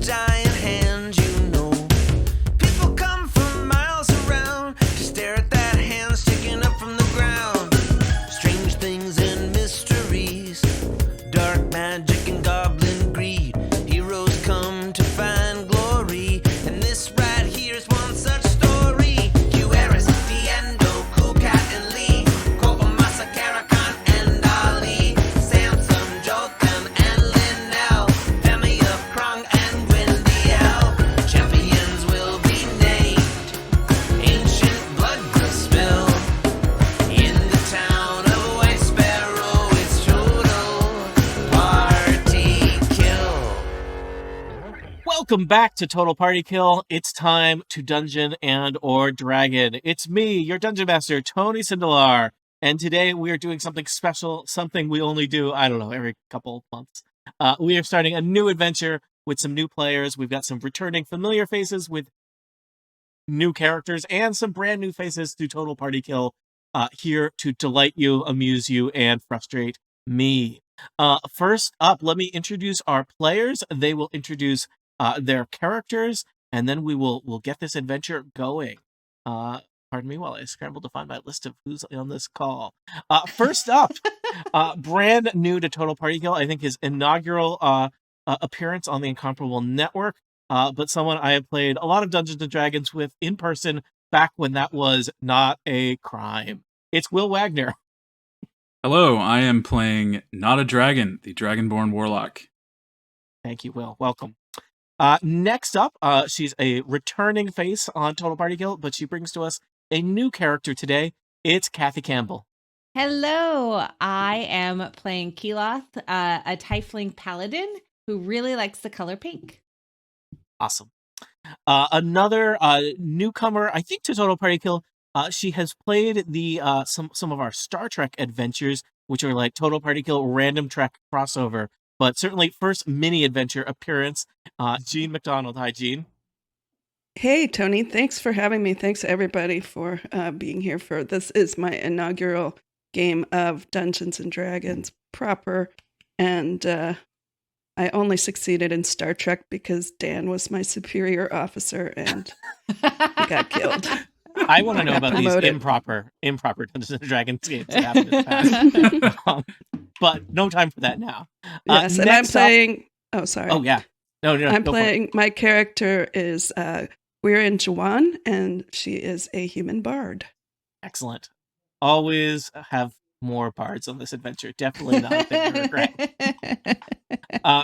giant hand, People come from miles around to stare at that hand sticking up from the ground. Strange things and mysteries, dark magic and goblin greed. Heroes come to find glory, and this right here is one such story. Eris, Diendo, Cool Cat and Lee, Kobamasa, Karakhan and Ali, Samson, Jotham and Linnell, Vemia, Krung and Gwendiel. Champions will be named, ancient blood will spill. In the town of White Sparrow, it's total party kill. Welcome back to Total Party Kill. It's time to Dungeon and or Dragon. It's me, your Dungeon Master, Tony Sindelar. And today we are doing something special, something we only do, I don't know, every couple months. We are starting a new adventure with some new players. We've got some returning familiar faces with new characters and some brand new faces to Total Party Kill here to delight you, amuse you, and frustrate me. First up, let me introduce our players. They will introduce their characters, and then we'll get this adventure going. Pardon me while I scramble to find my list of who's on this call. First up, brand new to Total Party Kill, I think his inaugural appearance on the Incomparable Network, but someone I have played a lot of Dungeons & Dragons with in person back when that was not a crime. It's Will Wagner. Hello, I am playing Not a Dragon, the Dragonborn Warlock. Thank you, Will. Welcome. Next up, she's a returning face on Total Party Kill, but she brings to us a new character today. It's Kathy Campbell. Hello, I am playing Keloth, a tiefling paladin who really likes the color pink. Awesome. Another newcomer, I think, to Total Party Kill. She has played the some of our Star Trek adventures, which are like Total Party Kill random Trek crossover, but certainly first mini adventure appearance. Jean McDonald. Hi, Jean. Hey, Tony. Thanks for having me. Thanks, everybody, for being here. This is my inaugural game of Dungeons and Dragons proper, and I only succeeded in Star Trek because Dan was my superior officer, and he got killed. I want to know about these improper Dungeons and Dragons games that happened in the past. But no time for that now. Yes, and I'm playing... Oh, sorry. Oh, yeah. No, I'm playing... My character is Gwyrven Jawan, and she is a human bard. Excellent. Always have more bards on this adventure. Definitely not a thing to regret.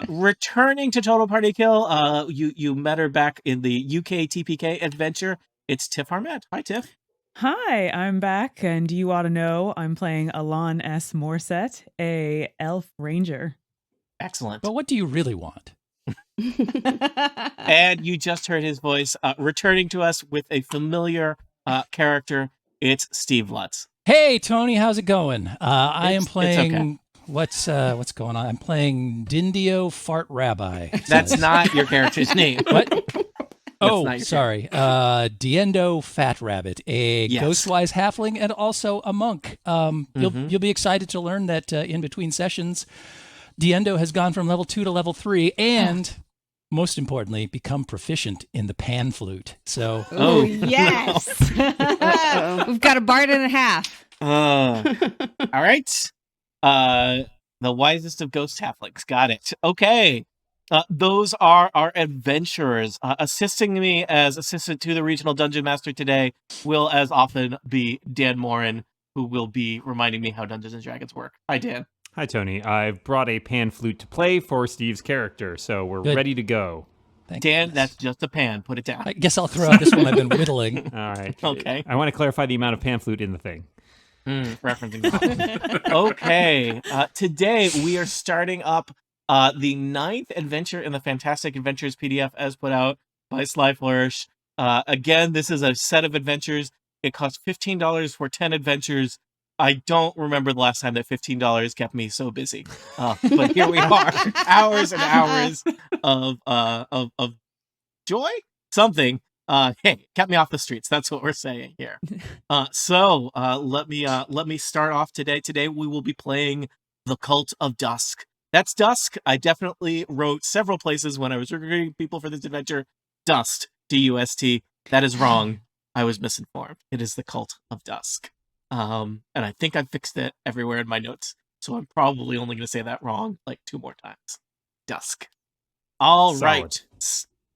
Returning to Total Party Kill, you met her back in the UK TPK adventure. It's Tiff Harmet. Hi, Tiff. Hi, I'm back, and you ought to know I'm playing Ahlan S. Morset, a elf ranger. Excellent. But what do you really want? And you just heard his voice returning to us with a familiar character. It's Steve Lutz. Hey, Tony, how's it going? I am playing... Okay. What's going on? I'm playing Diendo Fart Rabbi. That's not your character's name. What? Oh, sorry. Diendo Fat Rabbit, a Ghostwise halfling and also a monk. You'll be excited to learn that in between sessions, Diendo has gone from level 2 to level 3 and, most importantly, become proficient in the pan flute. So, yes. We've got a bard and a half. All right. The wisest of ghost halflings. Got it. Okay. Those are our adventurers. Assisting me as assistant to the regional dungeon master today will, as often, be Dan Morin, who will be reminding me how Dungeons and Dragons work. Hi, Dan. Hi, Tony. I've brought a pan flute to play for Steve's character, so we're ready to go. Thank Dan, goodness. That's just a pan. Put it down. I guess I'll throw out this one I've been whittling. All right. Okay. I want to clarify the amount of pan flute in the thing. Referencing that. Okay. Today, we are starting up the 9th adventure in the Fantastic Adventures PDF as put out by Sly Flourish. Again, this is a set of adventures. It costs $15 for 10 adventures. I don't remember the last time that $15 kept me so busy. But here we are. Hours and hours of joy? Something. Hey, kept me off the streets. That's what we're saying here. So let me start off today. Today we will be playing The Cult of Dusk. That's Dusk. I definitely wrote several places when I was recruiting people for this adventure. Dust, D-U-S-T. That is wrong. I was misinformed. It is the Cult of Dusk. And I think I fixed it everywhere in my notes. So I'm probably only going to say that wrong like 2 more times. Dusk. All Solid. right.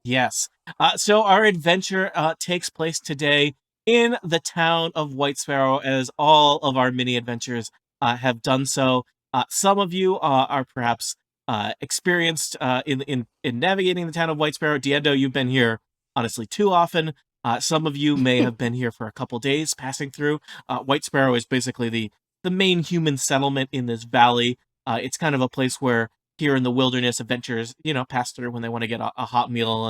Yes. So our adventure takes place today in the town of White Sparrow, as all of our mini adventures have done so. Some of you are perhaps experienced in navigating the town of White Sparrow. Diendo, you've been here honestly too often. Some of you may have been here for a couple days passing through. White Sparrow is basically the main human settlement in this valley. It's kind of a place where here in the wilderness, adventurers, pass through when they want to get a hot meal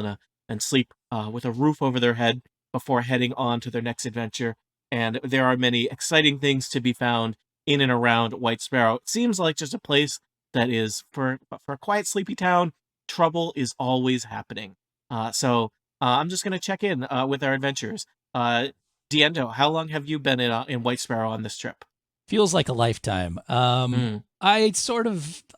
and sleep with a roof over their head before heading on to their next adventure. And there are many exciting things to be found in and around White Sparrow. It seems like just a place that is, for a quiet, sleepy town, trouble is always happening. So I'm just going to check in with our adventurers. Diendo, how long have you been in White Sparrow on this trip? Feels like a lifetime. I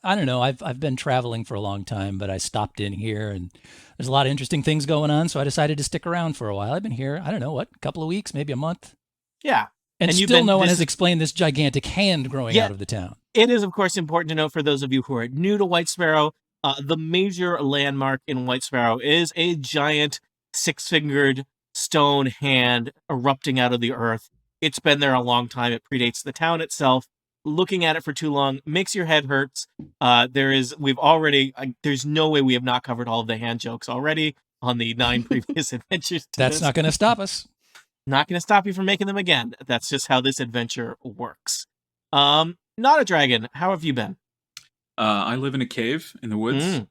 don't know. I've been traveling for a long time, but I stopped in here and there's a lot of interesting things going on. So I decided to stick around for a while. I've been here, I don't know, a couple of weeks, maybe a month. Yeah. And still no one has explained this gigantic hand growing out of the town. It is, of course, important to note for those of you who are new to White Sparrow, the major landmark in White Sparrow is a giant 6-fingered stone hand erupting out of the earth. It's been there a long time. It predates the town itself. Looking at it for too long makes your head hurts. There's no way we have not covered all of the hand jokes already on the 9 previous adventures. That's not going to stop us. Not going to stop you from making them again. That's just how this adventure works. Not a dragon. How have you been? I live in a cave in the woods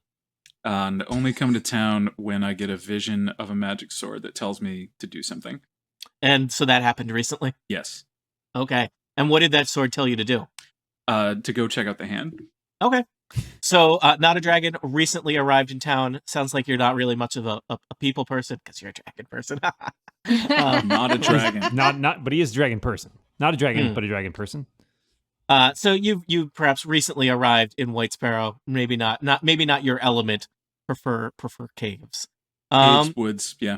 and only come to town when I get a vision of a magic sword that tells me to do something. And so that happened recently? Yes. Okay. And what did that sword tell you to do? To go check out the hand. Okay. So, not a dragon, recently arrived in town. Sounds like you're not really much of a people person, because you're a dragon person. Not a dragon. Not, but he is a dragon person. Not a dragon, but a dragon person. So you perhaps recently arrived in White Sparrow. Maybe not your element. Prefer caves. Caves, woods, yeah.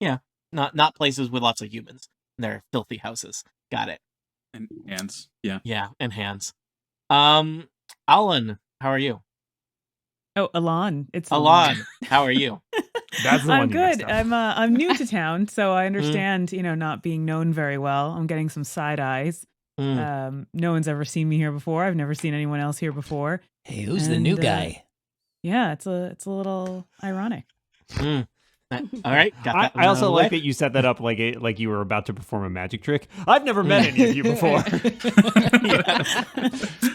Yeah. Not places with lots of humans. They're filthy houses. Got it. And hands, yeah. Yeah, and hands. Ahlan, how are you? Oh, Ahlan. It's Ahlan. How are you? That's the one. I'm good. I'm new to town, so I understand, not being known very well. I'm getting some side eyes. No one's ever seen me here before. I've never seen anyone else here before. Hey, who's the new guy? Yeah, it's a little ironic. All right, got that. I also like that you set that up like you were about to perform a magic trick. I've never met any of you before.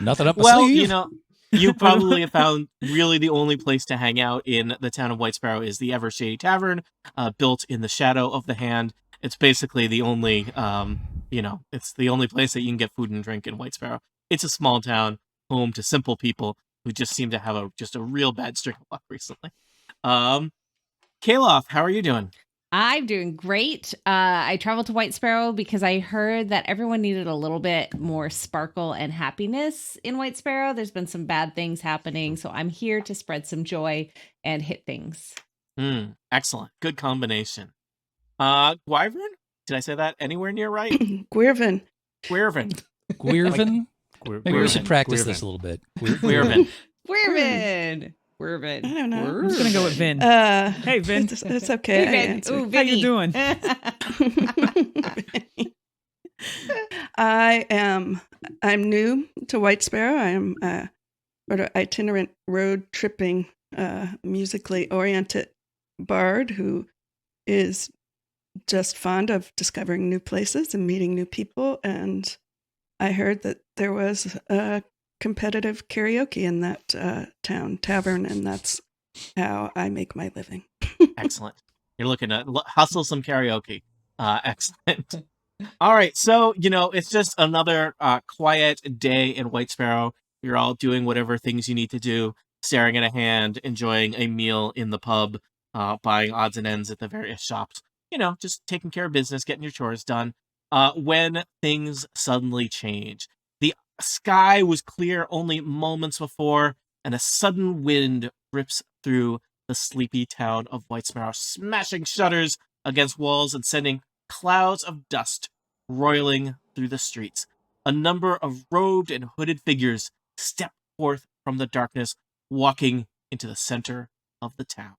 Nothing up. Well, you probably have found really the only place to hang out in the town of White Sparrow is the Evershady Tavern, built in the shadow of the hand. It's basically the only, it's the only place that you can get food and drink in White Sparrow. It's a small town, home to simple people who just seem to have a real bad string of luck recently. Keloth, how are you doing? I'm doing great. I traveled to White Sparrow because I heard that everyone needed a little bit more sparkle and happiness in White Sparrow. There's been some bad things happening, so I'm here to spread some joy and hit things. Excellent. Good combination. Gwyrven? Did I say that anywhere near right? Gwyrven. Gwyrven. Maybe we should practice this a little bit. Gwyrven. Gwyrven. I don't know. I'm just gonna go with Vin. Hey, Vin. It's okay. Hey, Vin. Ooh, How you doing? I'm new to White Sparrow. I am sort of itinerant road tripping, musically oriented bard who is just fond of discovering new places and meeting new people. And I heard that there was competitive karaoke in that tavern, and that's how I make my living. Excellent. You're looking to hustle some karaoke. Excellent. All right, so it's just another quiet day in White Sparrow. You're all doing whatever things you need to do, staring at a hand, enjoying a meal in the pub, buying odds and ends at the various shops. Just taking care of business, getting your chores done. When things suddenly change. The sky was clear only moments before, and a sudden wind rips through the sleepy town of White Sparrow, smashing shutters against walls and sending clouds of dust roiling through the streets. A number of robed and hooded figures step forth from the darkness, walking into the center of the town.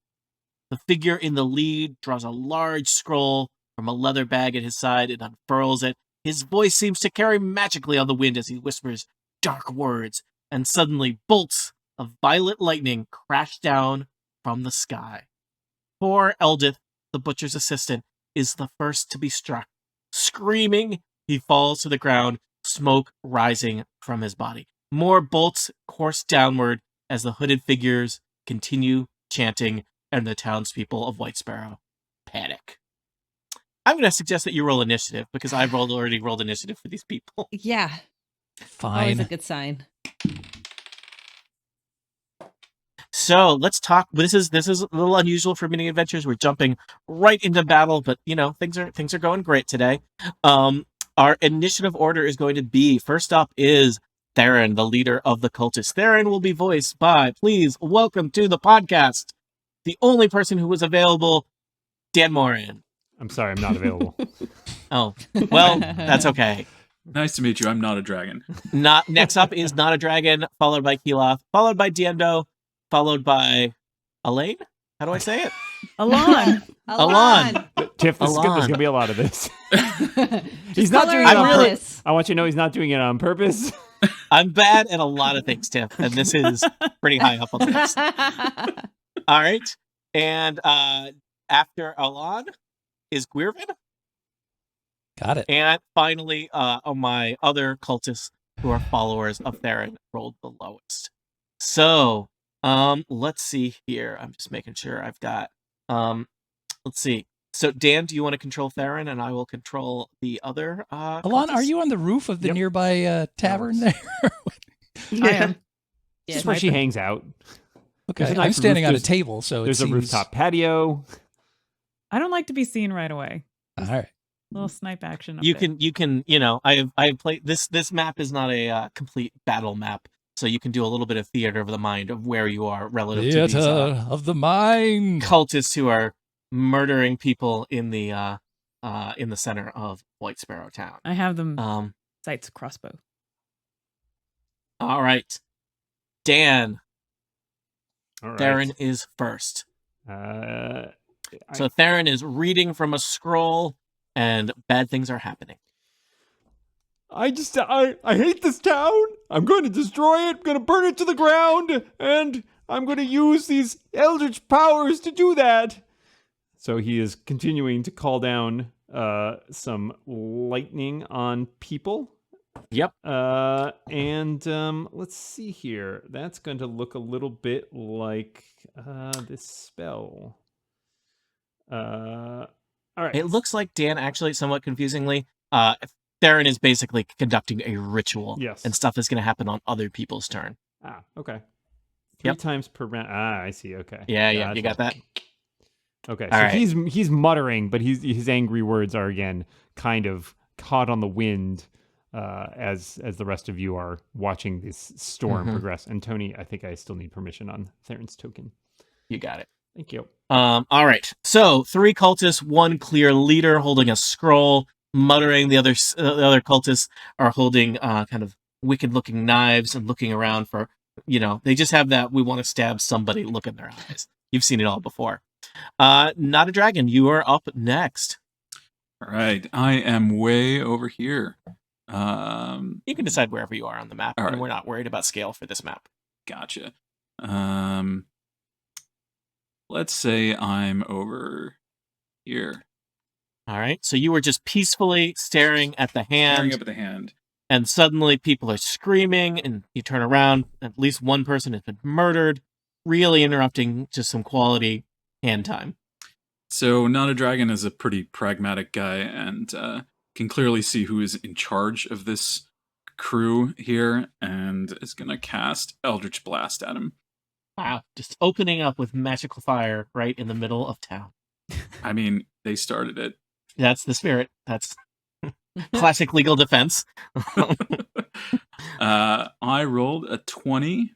The figure in the lead draws a large scroll from a leather bag at his side and unfurls it. His voice seems to carry magically on the wind as he whispers dark words, and suddenly bolts of violet lightning crash down from the sky. Poor Eldith, the butcher's assistant, is the first to be struck. Screaming, he falls to the ground, smoke rising from his body. More bolts course downward as the hooded figures continue chanting, and the townspeople of White Sparrow panic. I'm going to suggest that you roll initiative, because I've already rolled initiative for these people. Yeah. Fine. Always a good sign. So let's talk. This is a little unusual for mini adventures. We're jumping right into battle, but things are going great today. Our initiative order is going to be, first up is Theron, the leader of the cultists. Theron will be voiced by, please welcome to the podcast, the only person who was available, Dan Moran. I'm sorry, I'm not available. Oh, well, that's okay. Nice to meet you. I'm not a dragon. Next up is Not a Dragon, followed by Keloth, followed by Diendo, followed by Ahlan? How do I say it? Alon. Ahlan. Tiff, there's Ahlan. going to be a lot of this. He's Just not color doing it it on on purpose. this. I want you to know he's not doing it on purpose. I'm bad at a lot of things, Tiff, and this is pretty high up on the list. All right. And after Ahlan is Gwyrven. Got it. And finally, my other cultists who are followers of Theron rolled the lowest. So, let's see here. I'm just making sure I've got, let's see. So, Dan, do you want to control Theron, and I will control the other Alon, cultists? are you on the roof of the Yep. nearby tavern there? I am. This is where she hangs out. Okay, There's a I'm nice standing roof. on a There's- table, so There's it a seems... rooftop patio. I don't like to be seen right away. All right. Little snipe action. Up You there. can, I have played this map is not a complete battle map, so you can do a little bit of theater of the mind of where you are relative to Theater these of the mind. cultists who are murdering people in the center of White Sparrow Town. I have them Sights crossbow. All right, Dan. All right. Theron is first. So Theron is reading from a scroll, and bad things are happening. I hate this town. I'm going to destroy it. I'm going to burn it to the ground, and I'm going to use these eldritch powers to do that. So he is continuing to call down some lightning on people. Yep. And let's see here. That's going to look a little bit like this spell. All right. It looks like, Dan, actually, somewhat confusingly, Theron is basically conducting a ritual. Yes. And stuff is going to happen on other people's turn. Okay. 3 Yep. times per round. I see. Okay. Yeah, Gotcha. you got that? Okay. All So right. he's muttering, but his angry words are again kind of caught on the wind as the rest of you are watching this storm progress. And Tony, I think I still need permission on Theron's token. You got it. Thank you. All right. So 3 cultists, 1 clear leader holding a scroll, muttering. The other cultists are holding kind of wicked-looking knives and looking around for, they just have that we want to stab somebody look in their eyes. You've seen it all before. Not a Dragon, you are up next. All right. I am way over here. You can decide wherever you are on the map, All and right. we're not worried about scale for this map. Gotcha. Let's say I'm over here. All right. So you were just peacefully staring at the hand. Staring up at the hand. And suddenly people are screaming, and you turn around. At least one person has been murdered, really interrupting just some quality hand time. So Not a Dragon is a pretty pragmatic guy and can clearly see who is in charge of this crew here and is going to cast Eldritch Blast at him. Wow. Just opening up with magical fire right in the middle of town. I mean, they started it. That's the spirit. That's classic legal defense. I rolled a 20,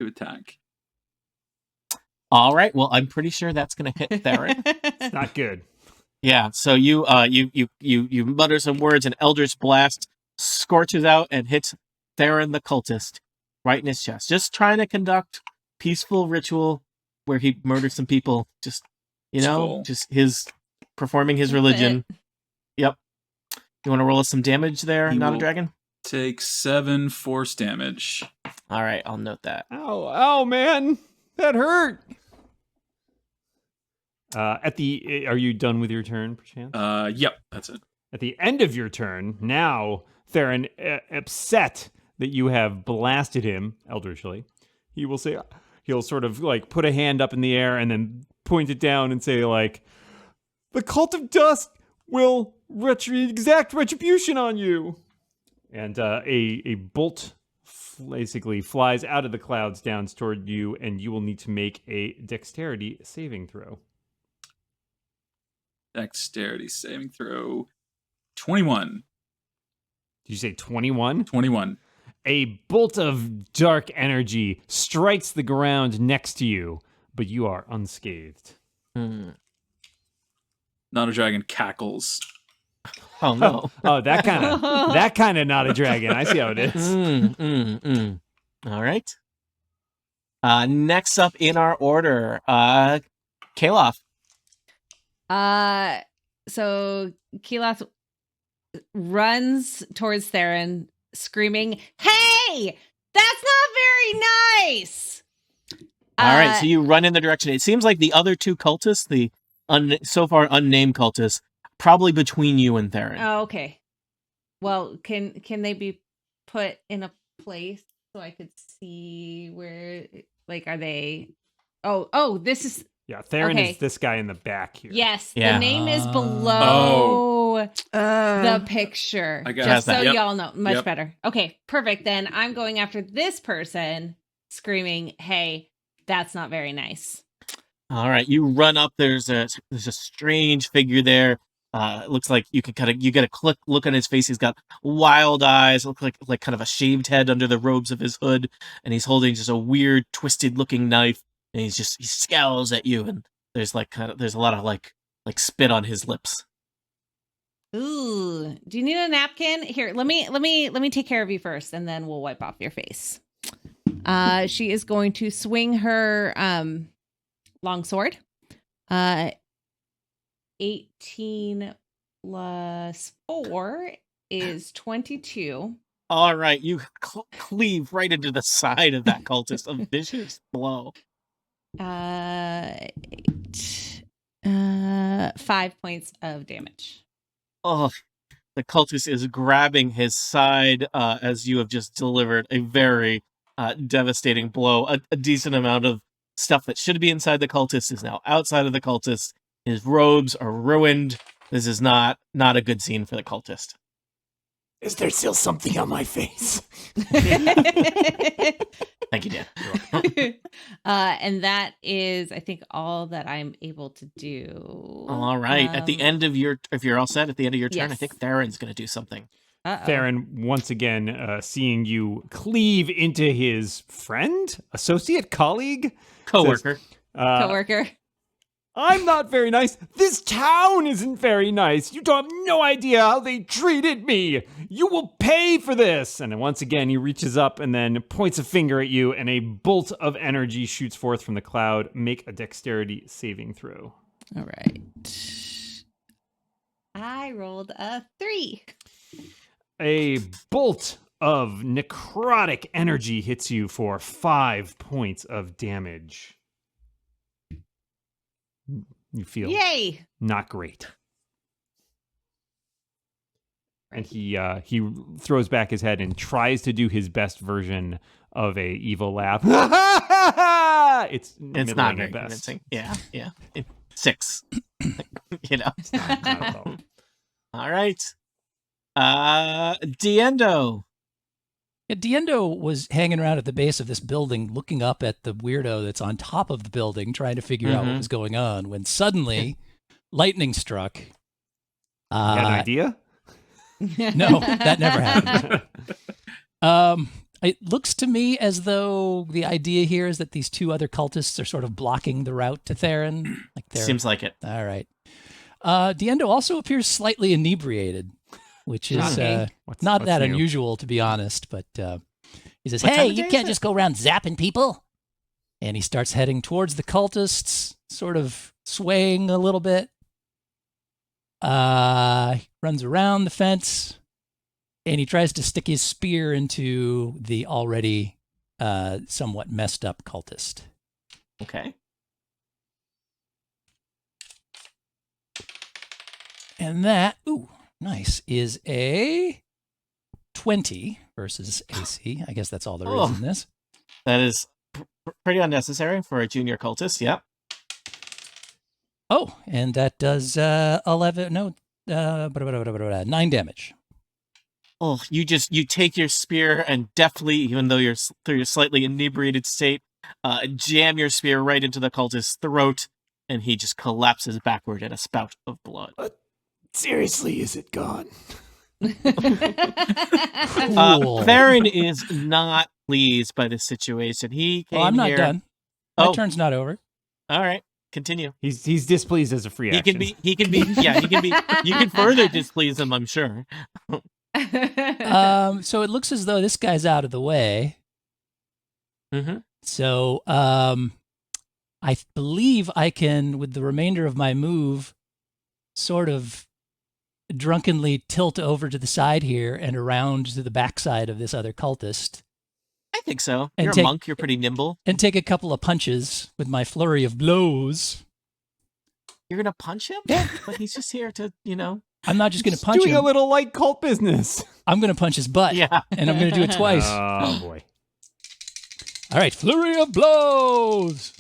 to attack. All right. Well, I'm pretty sure that's going to hit Theron. It's not good. Yeah. So you mutter some words, and Eldritch Blast scorches out and hits Theron the cultist right in his chest. Just trying to conduct peaceful ritual where he murders some people. Just Cool. just his performing his religion. Yep. You want to roll us some damage there, He not a will- dragon? Take 7 force damage. All right. I'll note that. Ow, man, that hurt. Are you done with your turn, perchance? Yep, that's it. At the end of your turn, now Theron, upset that you have blasted him eldritchly, he'll sort of like put a hand up in the air and then point it down and say like, "The cult of Dusk will exact retribution on you." And a bolt basically flies out of the clouds down toward you, and you will need to make a dexterity saving throw. Dexterity saving throw. 21. Did you say 21? 21. A bolt of dark energy strikes the ground next to you, but you are unscathed. Hmm. Not a dragon cackles. Oh no. Oh, that kind of not a dragon. I see how it is. All right. Next up in our order, Keloth. So Keloth runs towards Theron, screaming, "Hey, that's not very nice!" All right, so you run in the direction. It seems like the other two cultists, the so far unnamed cultists, probably between you and Theron. Oh, okay. Well, can they be put in a place so I could see where? Like, are they? Oh, this is. Yeah, Theron Okay. is this guy in the back here. Yes, Yeah. the name is below Uh, the picture. I got Just that. so Yep. y'all know. Much Yep. better. Okay, perfect. Then I'm going after this person, screaming, "Hey, that's not very nice." All right, you run up. There's a strange figure there. It looks like you get a quick look on his face. He's got wild eyes, look like kind of a shaved head under the robes of his hood, and he's holding just a weird, twisted looking knife. And he scowls at you, and there's a lot of like spit on his lips. Ooh, do you need a napkin? Here, let me take care of you first, and then we'll wipe off your face. She is going to swing her longsword. 18 plus 4 is 22. All right, you cleave right into the side of that cultist, a vicious blow. 5 points of damage. Oh, the cultist is grabbing his side as you have just delivered a very devastating blow. A decent amount of stuff that should be inside the cultist is now outside of the cultist. His robes are ruined. This is not a good scene for the cultist. Is there still something on my face? Thank you, Dan. And that is, I think, all that I'm able to do. All right. At the end of if you're all set, at the end of your turn, I Yes. think Theron's going to do something. Theron, once again, seeing you cleave into his friend, associate, colleague, Coworker. Coworker. "I'm not very nice. This town isn't very nice. You don't have no idea how they treated me. You will pay for this." And then once again, he reaches up and then points a finger at you, and a bolt of energy shoots forth from the cloud. Make a dexterity saving throw. All right. I rolled a 3. A bolt of necrotic energy hits you for 5 points of damage. You feel Yay! not great. And he throws back his head and tries to do his best version of a evil laugh. It's It's middling not very at best. convincing. Yeah. 6. Not at all. All right. Diendo. Yeah, Diendo was hanging around at the base of this building, looking up at the weirdo that's on top of the building, trying to figure out what was going on, when suddenly lightning struck. You got an idea? No, that never happened. It looks to me as though the idea here is that these two other cultists are sort of blocking the route to Theron. Seems like it. All right. Diendo also appears slightly inebriated, which is not that unusual, to be honest. But he says, "Hey, you can't just go around zapping people." And he starts heading towards the cultists, sort of swaying a little bit. He runs around the fence, and he tries to stick his spear into the already somewhat messed up cultist. Okay. And that, nice, is a 20 versus AC. I guess that's all there is in this. That is pretty unnecessary for a junior cultist, yep. Oh, and that does 9 damage. Oh, you take your spear and deftly, even though you're through your slightly inebriated state, jam your spear right into the cultist's throat, and he just collapses backward in a spout of blood. Seriously, is it gone? Cool. Theron is not pleased by this situation. He came I'm not here... done. My turn's not over. All right, continue. He's displeased as a free action. He can be. You can further displease him, I'm sure. So it looks as though this guy's out of the way. Mm-hmm. So I believe I can, with the remainder of my move, sort of drunkenly tilt over to the side here and around to the backside of this other cultist. I think so. And You're a monk. You're pretty nimble. And take a couple of punches with my flurry of blows. You're going to punch him? Yeah. But he's just here to, I'm not just going to punch him. Doing a little light cult business. I'm going to punch his butt. Yeah. And I'm going to do it twice. Oh, boy. All right. Flurry of blows.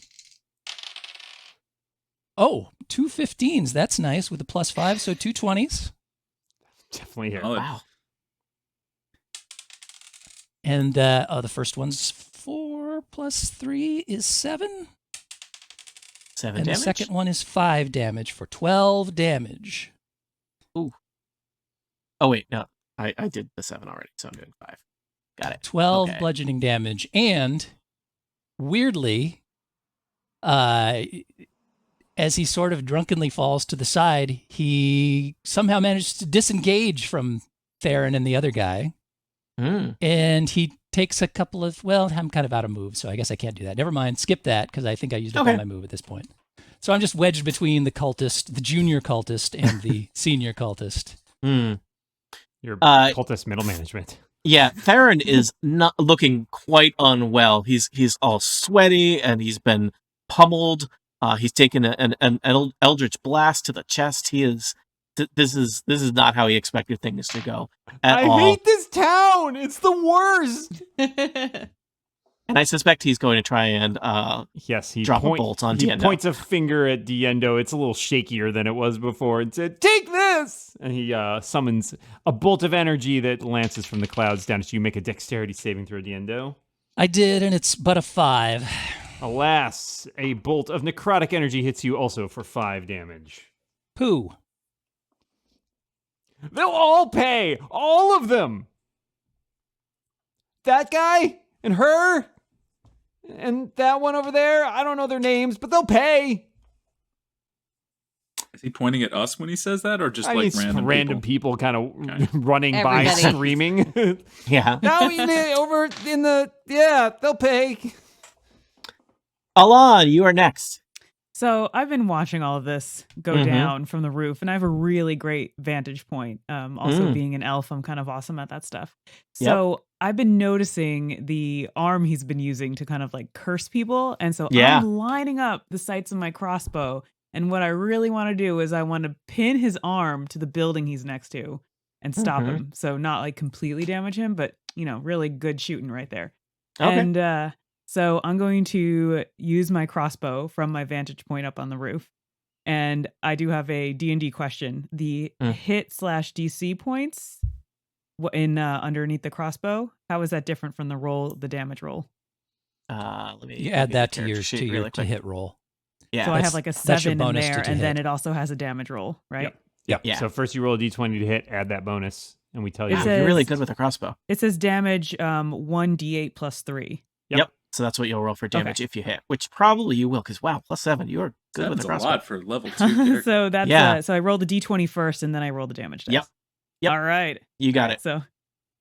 Oh, 2 15s. That's nice with a +5. So 2 20s. Definitely here. Oh, wow. And the first one's 4 + 3 is 7. 7 and damage? The second one is 5 damage for 12 damage. Ooh. Oh, wait. No. I did the 7 already, so I'm doing 5. Got it. 12 bludgeoning damage. And weirdly, as he sort of drunkenly falls to the side, he somehow manages to disengage from Theron and the other guy. And he takes a couple of, I'm kind of out of moves, so I guess I can't do that. Never mind, skip that, because I think I used up all my move at this point. So I'm just wedged between the cultist, the junior cultist, and the senior cultist. Your cultist middle management. Yeah, Theron is not looking quite unwell. He's all sweaty, and he's been pummeled. He's taken an eldritch blast to the chest. He is... This is not how he expected things to go at all. I hate this town. It's the worst. And I suspect he's going to try and he drop a bolt on Diendo. He points a finger at Diendo. It's a little shakier than it was before and said, "Take this!" And he summons a bolt of energy that lances from the clouds down at you. Make a dexterity saving throw, Diendo. I did, and it's but a 5. Alas, a bolt of necrotic energy hits you also for 5 damage. Who? They'll all pay! All of them! That guy, and her, and that one over there. I don't know their names, but they'll pay! Is he pointing at us when he says that, or just random people kind of running by screaming? Yeah. Now over in they'll pay. Ahlan, you are next. So I've been watching all of this go down from the roof, and I have a really great vantage point. Also, being an elf, I'm kind of awesome at that stuff. So I've been noticing the arm he's been using to kind of like curse people. And so I'm lining up the sights of my crossbow. And what I really want to do is I want to pin his arm to the building he's next to and stop him. So not like completely damage him, but, really good shooting right there. Okay. And so I'm going to use my crossbow from my vantage point up on the roof. And I do have a D&D question. The hit/DC points in underneath the crossbow, how is that different from the damage roll? Let me you add that to your hit roll. Yeah. So I have like a 7 in there, and then it also has a damage roll, right? Yep. Yeah. So first you roll a d20 to hit, add that bonus. and we tell you. It You're really says- good with a crossbow. It says damage 1d8 plus 3. Yep. So that's what you'll roll for damage if you hit, which probably you will, because wow, +7. You are good with a That's a crossbow. lot for level 2 character. So that's Yeah. so I rolled the d20 first, and then I rolled the damage dice. Yep. All right. You got it. So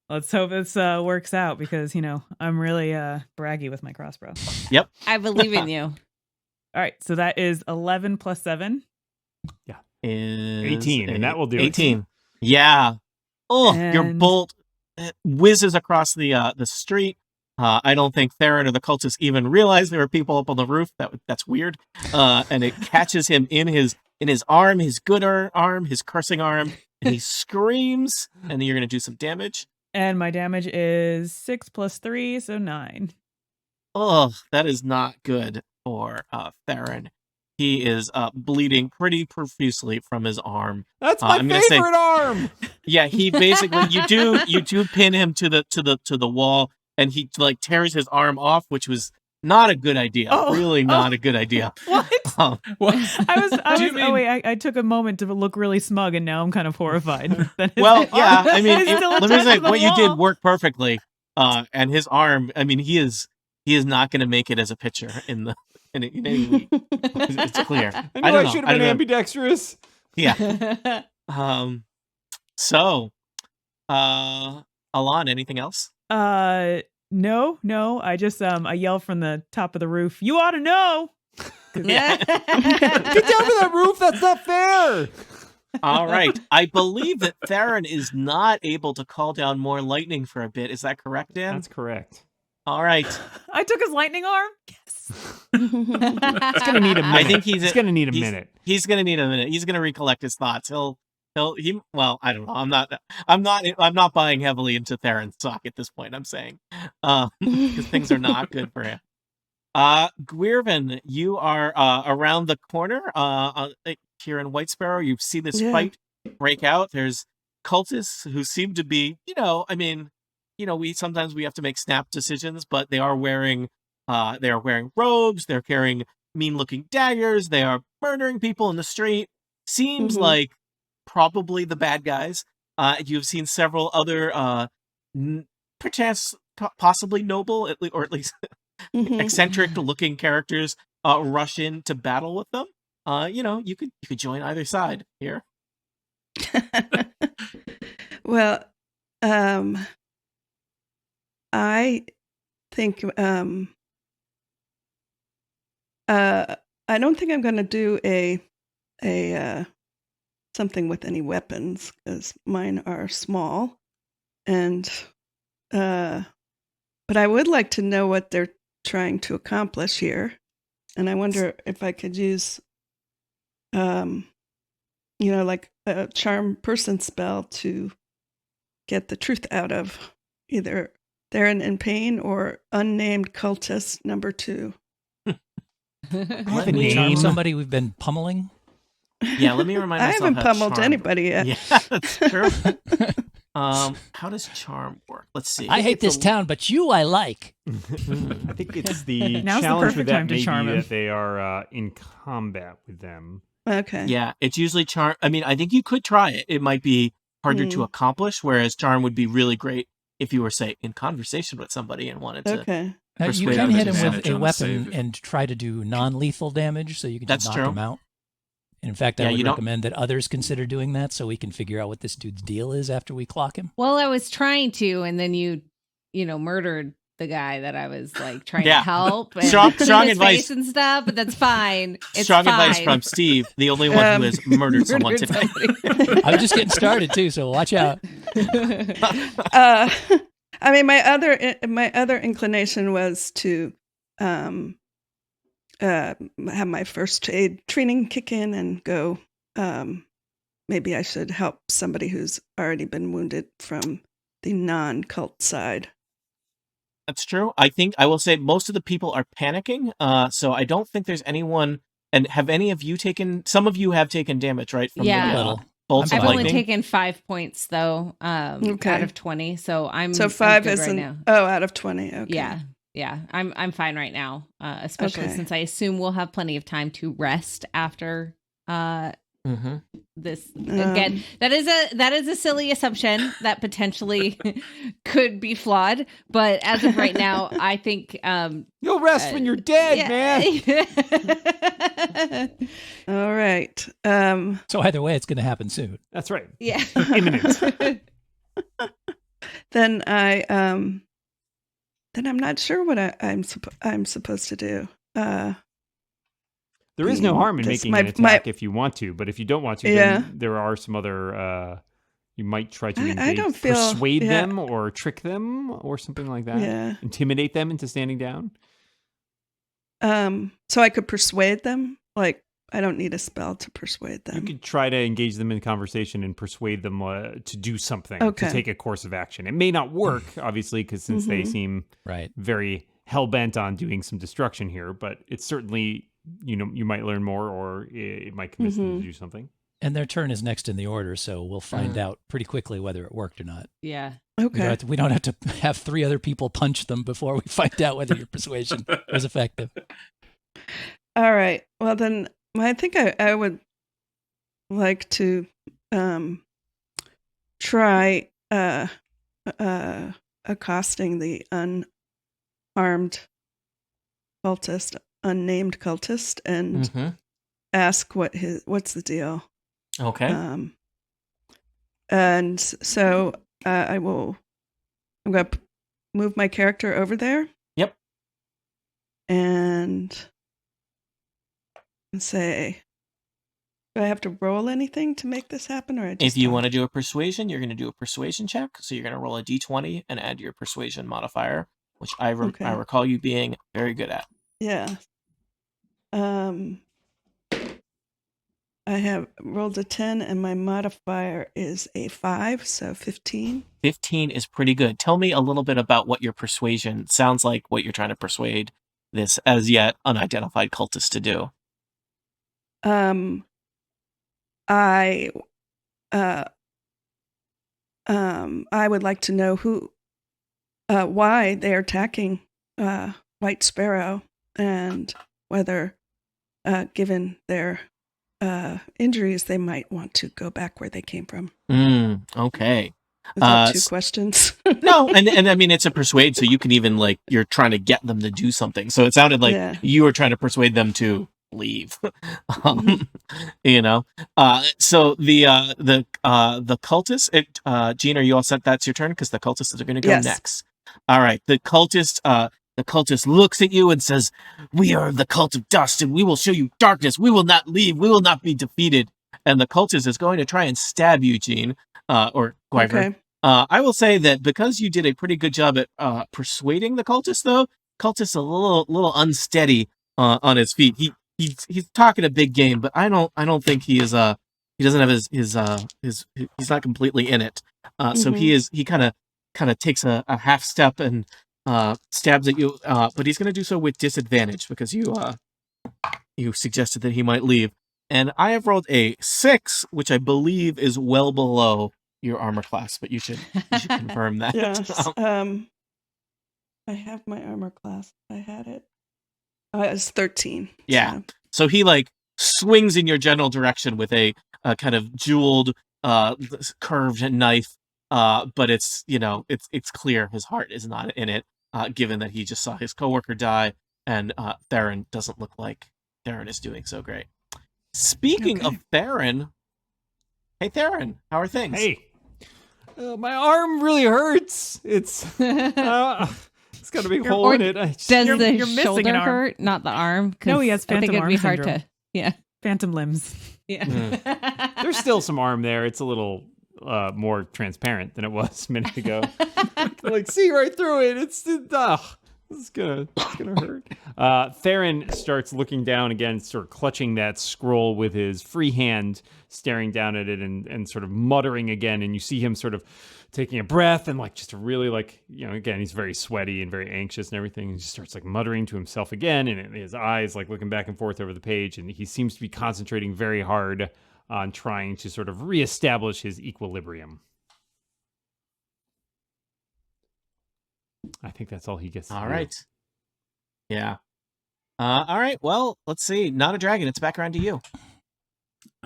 let's hope this works out because I'm really braggy with my crossbow. I believe in you. All right. So that is 11 plus 7. Is 18, and that will do it. 18. Yeah. Oh, your And- bolt whizzes across the street. I don't think Theron or the cultists even realized there were people up on the roof. That's weird. And it catches him in his arm, his good arm, his cursing arm, and he screams. And then you're gonna do some damage. And my damage is 6 plus 3, so 9. Oh, that is not good for Theron. He is bleeding pretty profusely from his arm. That's my I'm gonna say- favorite arm. Yeah, he basically you do pin him to the wall, and he like tears his arm off, which was not a good idea. Really not a good idea. What? What? I Do you mean- wait, I took a moment to look really smug, and now I'm kind of horrified. that his Well, arm yeah, I mean, is still let me attached say to the what you did wall. worked perfectly. And his arm, I mean, he is not going to make it as a pitcher in any league. It's clear. I I knew I, don't know. should I have been don't know. ambidextrous. Yeah. So, Ahlan, anything else? No. I just I yell from the top of the roof. You ought to know. Yeah. Get down to that roof. That's not fair. All right. I believe that Theron is not able to call down more lightning for a bit. Is that correct, Dan? That's correct. All right. I took his lightning arm. Yes. It's gonna need a minute. I think he's gonna need a he's- minute. He's gonna need a minute. He's gonna recollect his thoughts. Well, I don't know. I'm not buying heavily into Theron's sock at this point. I'm saying, because things are not good for him. Gwyrven, you are around the corner here in White Sparrow. You see this Yeah. fight break out. There's cultists who seem to be, we sometimes have to make snap decisions, but they are wearing robes. They're carrying mean-looking daggers. They are murdering people in the street. Seems Mhm. like probably the bad guys. You've seen several other, perchance possibly noble, or at least Mhm. eccentric-looking characters rush in to battle with them. You could join either side here. Well, I think I don't think I'm going to do a something with any weapons because mine are small, and but I would like to know what they're trying to accomplish here, and I wonder if I could use, like a charm person spell to get the truth out of either Theron in pain or unnamed cultist number 2. Let a me charm name. somebody we've been pummeling. Yeah, let me remind I myself. haven't how pummeled charm- anybody yet. Yeah, that's true. How does charm work? Let's see. I hate it's this a- town, but you I like. I think it's the Now's the challenge perfect with that time to may charm be him. that they are in combat with them. Okay. Yeah, it's usually charm. I mean, I think you could try it. It might be harder to accomplish, whereas charm would be really great if you were, say, in conversation with somebody and wanted to. Okay. You Persuade can others hit him with advantage a on a weapon save. and try to do non-lethal damage, so you can That's just knock true. him out. In fact, Yeah, I would you don't- recommend that others consider doing that, so we can figure out what this dude's deal is after we clock him. Well, I was trying to, and then you murdered the guy that I was like trying Yeah. to help. And Strong clean his advice. face and stuff, but that's fine. It's Strong fine. advice from Steve, the only one who has murdered someone Murdered today. somebody. I'm just getting started too, so watch out. I mean, my other inclination was to have my first aid training kick in and go. Maybe I should help somebody who's already been wounded from the non-cult side. That's true. I think I will say most of the people are panicking. So I don't think there's anyone. And have any of you taken? Some of you have taken damage, right? From Yeah. the, Little. bolts I've of only lightning. taken 5 points though, Okay. out of 20. So I'm So 5 good isn't. right now. Out of 20. Okay. Yeah. I'm fine right now. Especially Okay. since I assume we'll have plenty of time to rest after This again, that is a silly assumption that potentially could be flawed, but as of right now, I think you'll rest when you're dead, man. All right. So either way, it's going to happen soon. That's right. Yeah. Imminent. Then I'm not sure what I'm supposed to do. There is no harm in making an attack if you want to, but if you don't want to, then there are some other. You might try to engage, persuade them or trick them or something like that. Yeah. Intimidate them into standing down. So I could persuade them. Like I don't need a spell to persuade them. You could try to engage them in conversation and persuade them to do something, to take a course of action. It may not work, obviously, because since they seem very hell bent on doing some destruction here, but it's certainly. You might learn more, or it might convince them to do something. And their turn is next in the order, so we'll find out pretty quickly whether it worked or not. Yeah. Okay. We don't have to have 3 other people punch them before we find out whether your persuasion was effective. All right. Well, then I think I would like to try accosting the unarmed cultist. Unnamed cultist and ask what's the deal. Okay. And so I'm going to move my character over there. Yep. And say, do I have to roll anything to make this happen, or if you want to do a persuasion, you're going to do a persuasion check. So you're going to roll a d20 and add your persuasion modifier, which I recall you being very good at. Yeah. I have rolled a 10 and my modifier is a 5, so 15. 15 is pretty good. Tell me a little bit about what your persuasion sounds like, what you're trying to persuade this as yet unidentified cultist to do. I would like to know why they're attacking White Sparrow and whether given their injuries, they might want to go back where they came from. Okay. Is that 2 questions? No, and I mean, it's a persuade, so you can even, you're trying to get them to do something. So it sounded like you were trying to persuade them to leave. So the cultists, Jean, are you all set? That's your turn? Because the cultists are going to go next. All right. The cultist looks at you and says, "We are the cult of Dust, and we will show you darkness. We will not leave. We will not be defeated." And the cultist is going to try and stab you, Jean, or Gwyrven. Okay. I will say that because you did a pretty good job at persuading the cultist, though, cultist a little unsteady on his feet. He's talking a big game, but I don't think he is he doesn't have his he's not completely in it. So he kind of takes a half step and stabs at you, but he's going to do so with disadvantage because you suggested that he might leave. And I have rolled a 6, which I believe is well below your armor class, but you should confirm that. Yes. I have my armor class. I had it. It's 13. Yeah. So he swings in your general direction with a kind of jeweled, curved knife. But it's clear his heart is not in it, given that he just saw his coworker die, and Theron doesn't look like Theron is doing so great. Speaking of Theron, hey Theron, how are things? Hey, my arm really hurts. It's it's got a big hole in it. Does the shoulder hurt, not the arm? No, he has phantom arm syndrome. Hard to, phantom limbs. Yeah. There's still some arm there. It's a little more transparent than it was a minute ago. See right through it. It's gonna hurt. Theron starts looking down again, sort of clutching that scroll with his free hand, staring down at it and sort of muttering again. And you see him sort of taking a breath and just really again, he's very sweaty and very anxious and everything. And he starts muttering to himself again, and his eyes looking back and forth over the page. And he seems to be concentrating very hard on trying to sort of reestablish his equilibrium. I think that's all he gets to do. All right. Yeah. All right. Well, let's see. Not a dragon. It's back around to you.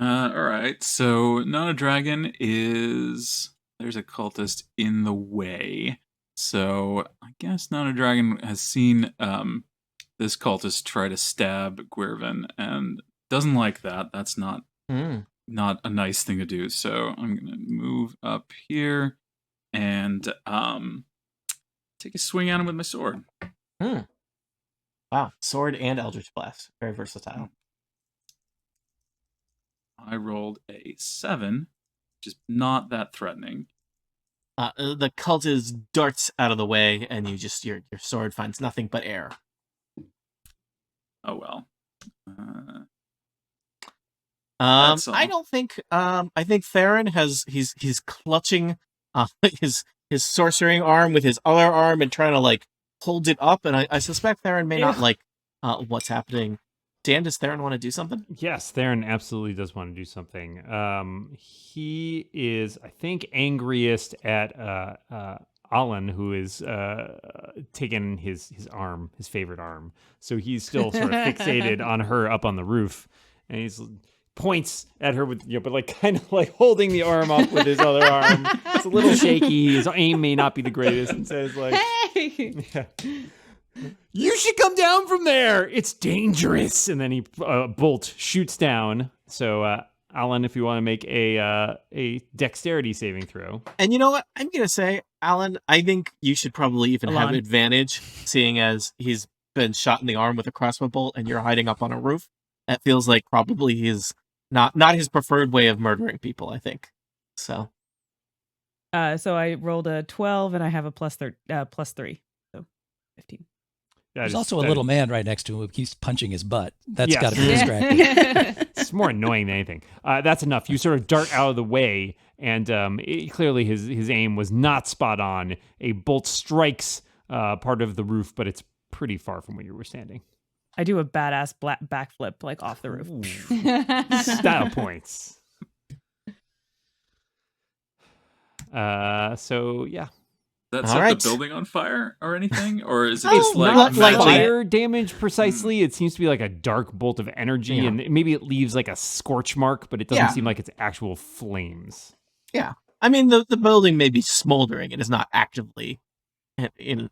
All right. So not a dragon is there's a cultist in the way. So I guess not a dragon has seen this cultist try to stab Gwyrven and doesn't like that. That's not a nice thing to do. So I'm gonna move up here and take a swing at him with my sword. Wow, sword and Eldritch Blast, very versatile. I rolled a 7, which is not that threatening. The cultist darts out of the way, and you just your sword finds nothing but air. Oh well. I don't think. I think Theron he's clutching his sorcering arm with his other arm and trying to like hold it up, and I suspect Theron may not like what's happening. Dan, does Theron want to do something? Yes, Theron absolutely does want to do something. He is, I think, angriest at Ahlan, who is taken his arm, his favorite arm. So he's still sort of fixated on her up on the roof, and he's points at her with, but like kind of like holding the arm up with his other arm. It's a little shaky. His aim may not be the greatest, and says like, Hey! yeah. You should come down from there. It's dangerous. And then he bolt shoots down. So Ahlan, if you want to make a dexterity saving throw. And you know what? I'm gonna say, Ahlan, I think you should probably even have advantage, seeing as he's been shot in the arm with a crossbow bolt, and you're hiding up on a roof. That feels like probably his not his preferred way of murdering people. I think so. So I rolled a 12, and I have a plus 3, so 15. There's also a little man right next to him who keeps punching his butt. That's got to be distracting. It's more annoying than anything. That's enough. You sort of dart out of the way, and clearly his aim was not spot on. A bolt strikes part of the roof, but it's pretty far from where you were standing. I do a badass backflip like off the roof. Style points. So yeah. That All set right. the building on fire or anything? Or is it It's just like not lightly. fire damage precisely. It seems to be like a dark bolt of energy, and maybe it leaves like a scorch mark, but it doesn't seem like it's actual flames. Yeah, I mean the building may be smoldering; it is not actively in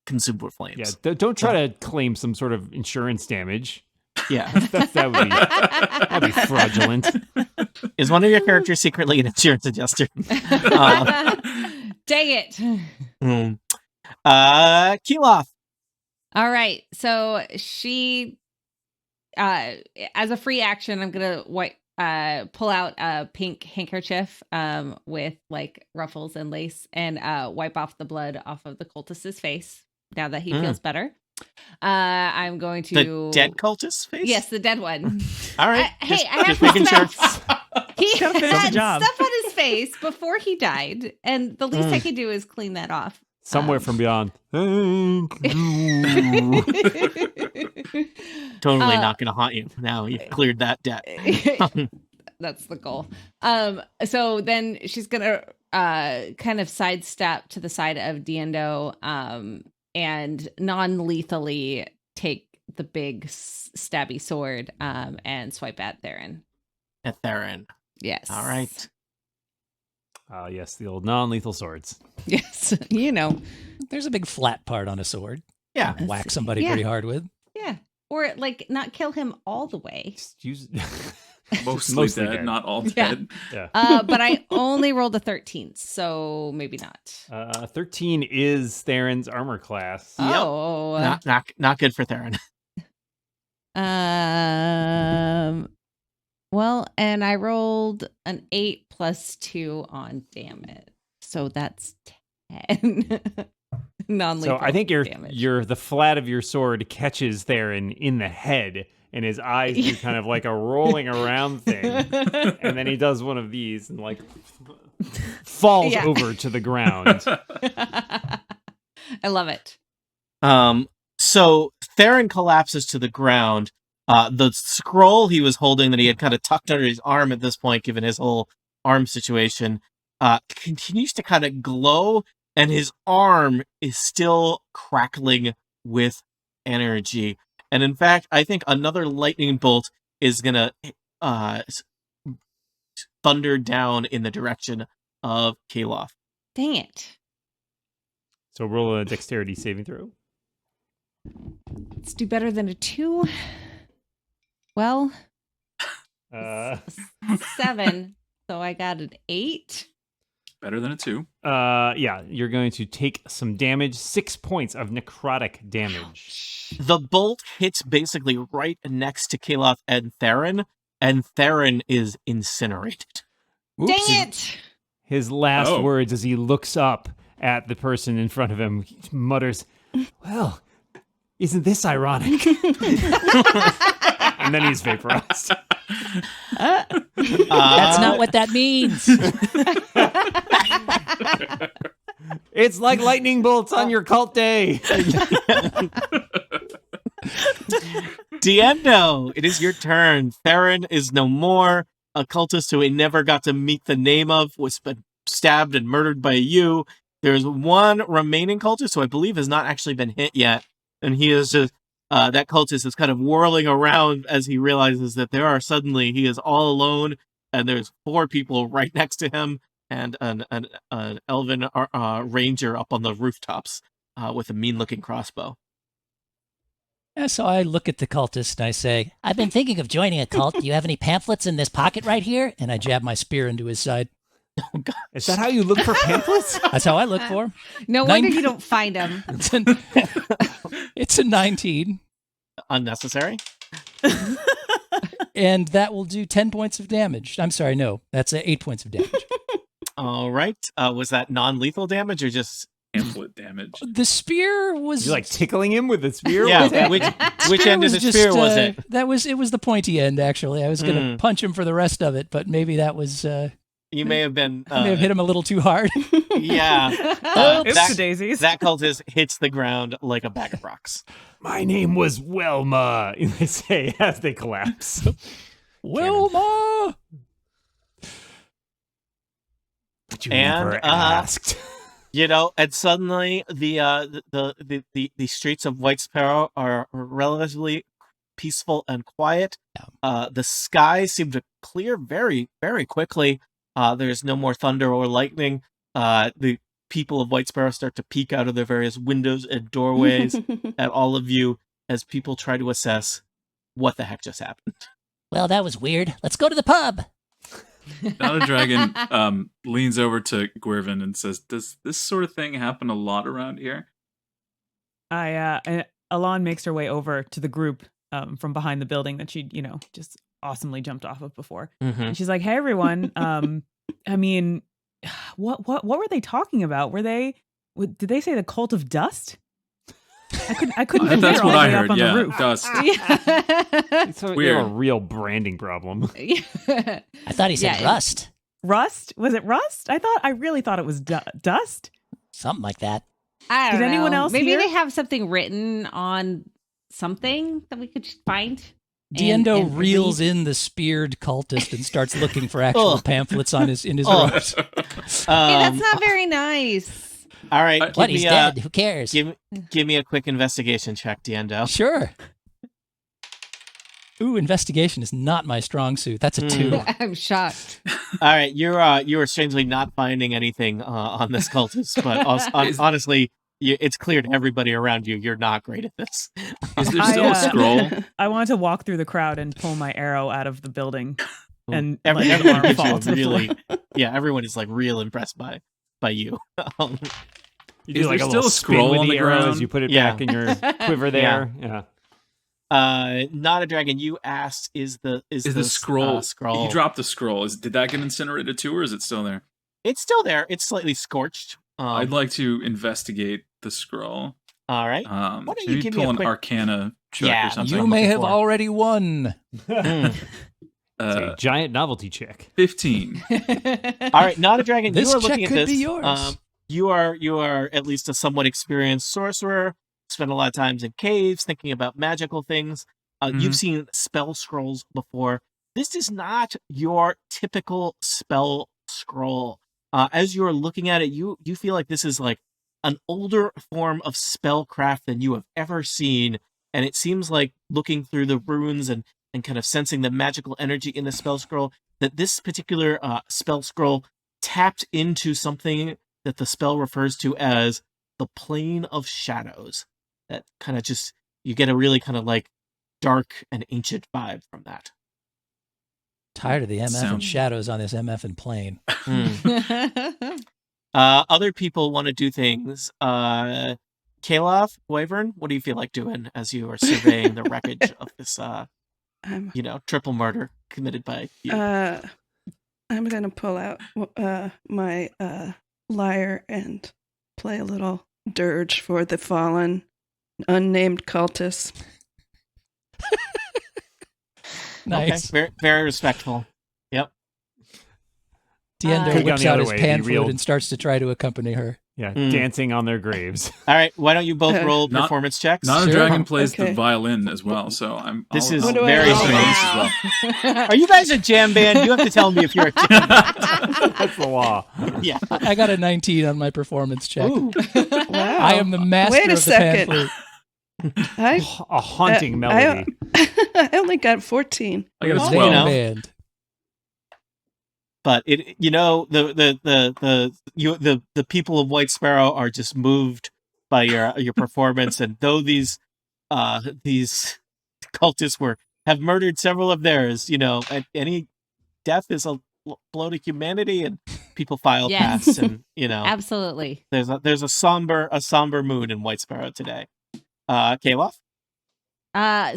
consumed with flames. Yeah, don't try to claim some sort of insurance damage. Yeah, that'd be fraudulent. Is one of your characters secretly an insurance adjuster? Dang it. Keloth. All right. So she, as a free action, I'm going to pull out a pink handkerchief with like ruffles and lace and wipe off the blood off of the cultist's face now that he feels better. I'm going to... The dead cultist face? Yes, the dead one. All right. I have just making sure. He Gotta finish the had job. stuff on his face before he died, and the least I could do is clean that off. Somewhere from beyond. Thank you. Totally not going to haunt you. Now you've cleared that debt. That's the goal. So then she's gonna kind of sidestep to the side of Diendo, and non-lethally take the big stabby sword and swipe at Theron. At Theron. Yes. All right. Yes, the old non-lethal swords. Yes, you know. There's a big flat part on a sword. Yeah. Whack somebody Yeah. pretty hard with. Yeah. Or like not kill him all the way. Just use mostly dead, not all dead? Yeah. But I only rolled a 13, so maybe not. 13 is Theron's armor class. Oh. Not good for Theron. Well, and I rolled an 8 plus 2 on damage. So that's 10. Non-lethal. So I think damage. the flat of your sword catches Theron in the head, and his eyes do kind of like a rolling around thing. And then he does one of these and like falls over to the ground. I love it. So Theron collapses to the ground. The scroll he was holding that he had kind of tucked under his arm at this point, given his whole arm situation, continues to kind of glow, and his arm is still crackling with energy. And in fact, I think another lightning bolt is going to thunder down in the direction of Keloth. Dang it. So roll a dexterity saving throw. Let's do better than a 2. Well, 7. So I got an 8. Better than a 2. Yeah, you're going to take some damage, 6 points of necrotic damage. The bolt hits basically right next to Keloth and Theron is incinerated. Dang it! His last words as he looks up at the person in front of him, he mutters, "Well, isn't this ironic?" And then he's vaporized. That's not what that means. It's like lightning bolts on your cult day. Diendo, it is your turn. Theron is no more. A cultist who he never got to meet the name of was stabbed and murdered by you. There's one remaining cultist who I believe has not actually been hit yet. And he is just, that cultist is kind of whirling around as he realizes that he is all alone and there's 4 people right next to him and an elven ranger up on the rooftops with a mean-looking crossbow. Yeah, so I look at the cultist and I say, I've been thinking of joining a cult. Do you have any pamphlets in this pocket right here? And I jab my spear into his side. Oh, God. Is that how you look for pamphlets? That's how I look for 'em. No wonder you don't find them. It's a 19. Unnecessary. And that will do 10 points of damage. I'm sorry, no. That's 8 points of damage. All right. Was that non-lethal damage or just... Pamphlet damage. The spear was... You're like tickling him with a spear? Yeah, which end of the spear was it? It was the pointy end, actually. I was going to punch him for the rest of it, but maybe that was... You may have been... may have hit him a little too hard. Yeah. Oops, the daisies. That cultist hits the ground like a bag of rocks. My name was Wilma, they say as they collapse. Wilma! But you And, never asked. You know, and suddenly the streets of White Sparrow are relatively peaceful and quiet. The skies seem to clear very, very quickly. There's no more thunder or lightning. The people of White Sparrow start to peek out of their various windows and doorways at all of you as people try to assess what the heck just happened. Well, that was weird. Let's go to the pub. Now the dragon leans over to Gwyrven and says, "Does this sort of thing happen a lot around here?" Ahlan makes her way over to the group from behind the building that she, just awesomely jumped off of before. Mm-hmm. And she's like, "Hey, everyone. I mean, what were they talking about? Did they say the cult of Dust? I couldn't hear That's all what the I way up heard. on the Yeah, roof. Dust. So Weird. you have a real branding problem. I thought he said rust. Rust? Was it Rust? I really thought it was Dust. Something like that. I don't Did anyone know. else Maybe hear? they have something written on something that we could find. Diendo and reels read. in the speared cultist and starts looking for actual pamphlets in his robes. Hey, that's not very nice. All right. What? He's dead. Who cares? Give me a quick investigation check, Diendo. Sure. Ooh, investigation is not my strong suit. That's a 2. I'm shocked. All right, you are strangely not finding anything on this cultist, but honestly, it's clear to everybody around you you're not great at this. Is there still a scroll? I wanted to walk through the crowd and pull my arrow out of the building, and Everyone let the arm fall to the really, floor. yeah, everyone is like real impressed by you. You Is do like there a still little a scroll spin on with the the arrow ground? as you put it Yeah. back in your quiver there. Yeah. Not a dragon. You asked, is the scroll? Scroll? You dropped the scroll. Did that get incinerated too, or is it still there? It's still there. It's slightly scorched. I'd like to investigate the scroll. All right. Why don't you maybe give me pull a an quick- Arcana check Yeah, or something. You may looking have for. already won. It's a giant novelty check. 15. All right, not a dragon. This You are check looking at could this. be yours. You are at least a somewhat experienced sorcerer. Spent a lot of times in caves thinking about magical things. You've seen spell scrolls before. This is not your typical spell scroll. As you're looking at it, you feel like this is like an older form of spellcraft than you have ever seen. And it seems like looking through the runes and kind of sensing the magical energy in the spell scroll, that this particular spell scroll tapped into something that the spell refers to as the plane of shadows. That kind of just, you get a really kind of like dark and ancient vibe from that. Tired of the MF and shadows on this MF and plane. Other people want to do things. Keloth, Gwyrven, what do you feel like doing as you are surveying the wreckage of this, triple murder committed by you? I'm going to pull out my lyre and play a little dirge for the fallen, unnamed cultists. Nice. Okay. Very, very respectful. Yep. Diendo whips out his way, pan flute and starts to try to accompany her. Yeah, dancing on their graves. All right, why don't you both roll performance checks? Not a dragon plays the violin as well, so This is I'll very strange as well. Are you guys a jam band? You have to tell me if you're a jam band. That's the law. Yeah. I got a 19 on my performance check. Ooh. Wow. I am the master of the pan flute. A haunting melody. I only got 14. I got a Zane 12. band. But the people of White Sparrow are just moved by your performance, and though these cultists have murdered several of theirs, any death is a blow to humanity, and people file past, and Absolutely. there's a somber mood in White Sparrow today. Keloth?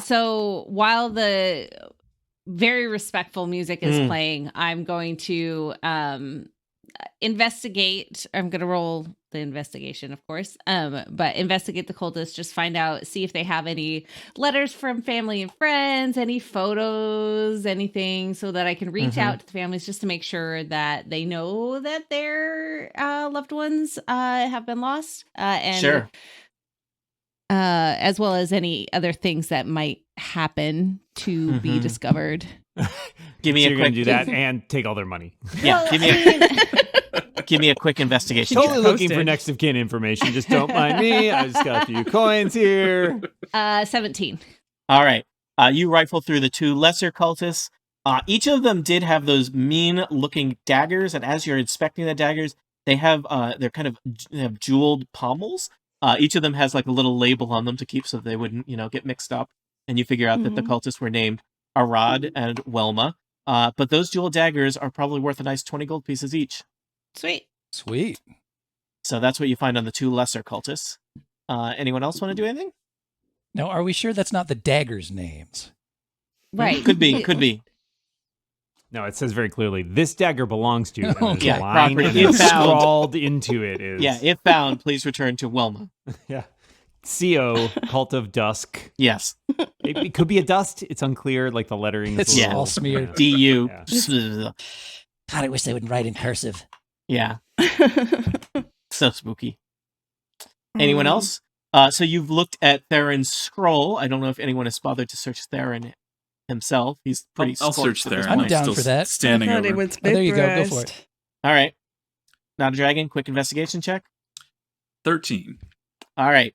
So while the very respectful music is playing, I'm going to investigate. I'm going to roll the investigation, of course, but investigate the cultists, just find out, see if they have any letters from family and friends, any photos, anything, so that I can reach out to the families just to make sure that they know that their loved ones have been lost. And Sure. As well as any other things that might happen to be discovered. Give me So a you're quick going to do that and take all their money. Yeah, give me a quick investigation. Totally check. looking for next of kin information. Just don't mind me. I just got a few coins here. 17. All right. You rifle through the two lesser cultists. Each of them did have those mean-looking daggers, and as you're inspecting the daggers, they have they have jeweled pommels. Each of them has like a little label on them to keep so they wouldn't, get mixed up. And you figure out that the cultists were named Arad and Welma. But those jewel daggers are probably worth a nice 20 gold pieces each. Sweet. So that's what you find on the two lesser cultists. Anyone else want to do anything? Now, are we sure that's not the daggers' names? Right. Could be. No, it says very clearly, this dagger belongs to you. And there's Yeah, a line property. and If found. scrawled into it is... Yeah, if found, please return to Welma. Yeah. CO, Cult of Dusk. Yes. It could be a dust. It's unclear, like the lettering. It's all smeared. DU. Yeah. God, I wish they would write in cursive. Yeah. So spooky. Anyone else? So you've looked at Theron's scroll. I don't know if anyone has bothered to search Theron himself. He's pretty I'll search scorched at this Theron. I'm down still for that. Standing I thought over. he was Oh, there you go. Go for vaporized. it. All right. Not a dragon. Quick investigation check. 13. All right.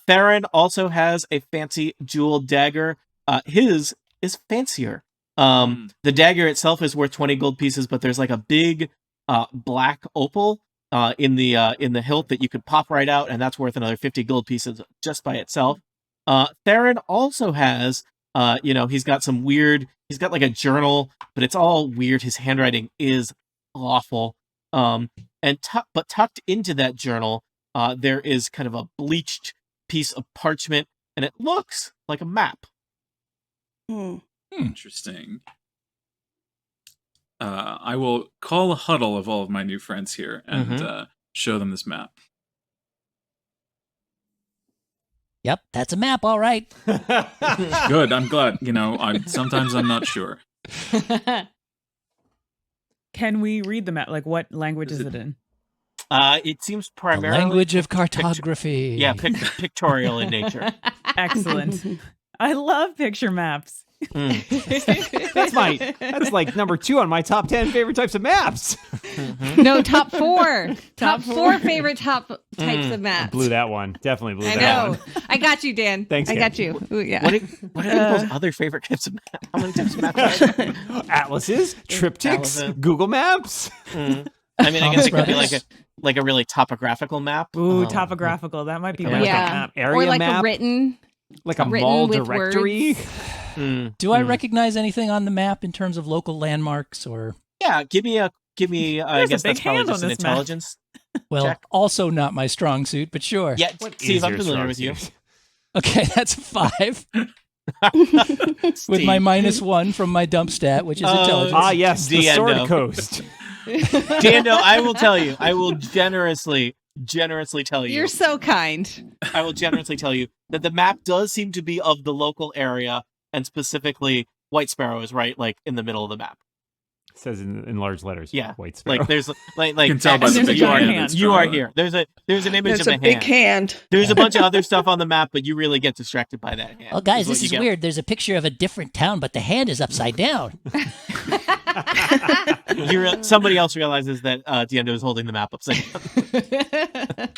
Theron also has a fancy jeweled dagger. His is fancier. The dagger itself is worth 20 gold pieces, but there's like a big black opal in the hilt that you could pop right out, and that's worth another 50 gold pieces just by itself. Theron also has, he's got some weird. He's got like a journal, but it's all weird. His handwriting is awful. But tucked into that journal, there is kind of a bleached piece of parchment, and it looks like a map. Interesting. I will call a huddle of all of my new friends here and show them this map. Yep, that's a map, all right. Good. I'm glad. Sometimes I'm not sure. Can we read the map? Like, what language is it in? It seems The primarily language of cartography. pictorial in nature. Excellent. I love picture maps. That's like number 2 on my top 10 favorite types of maps. No, top 4. Top 4 favorite types of maps. Blew that one. Definitely blew I that know. one. I got you, Dan. Thanks, I Dan. got you. Ooh, yeah. What are people's other favorite types of maps? How many types of maps are there? Atlases, triptychs, Atlases. Google Maps. I mean, I guess it could be like a really topographical map. Ooh, topographical. That might be my Yeah. top map. Area Or like map, a written. like a written mall with directory. words. Do I recognize anything on the map in terms of local landmarks or? Yeah, give me. I There's a guess big that's probably hand just on an this map. intelligence. Well, Check. also not my strong suit, but sure. Yeah, Steve, I'm Easier familiar strong with you. suit. Okay, that's 5 with Steve. my -1 from my dump stat, which is intelligence. Ah, yes, the Diendo. Sword Coast. Diendo, I will tell you. I will generously tell you. You're so kind. I will generously tell you that the map does seem to be of the local area, and specifically White Sparrow is right, like in the middle of the map. It says in large letters. Yeah, White Sparrow. like there's like You can tell by And the there's a big you are giant hand hand. that's you are drawn. here. There's an image There's of a a big hand. hand. There's a bunch of other stuff on the map, but you really get distracted by that hand. Oh, guys, what this you is get. weird. There's a picture of a different town, but the hand is upside down. Somebody else realizes that Diendo is holding the map upside down.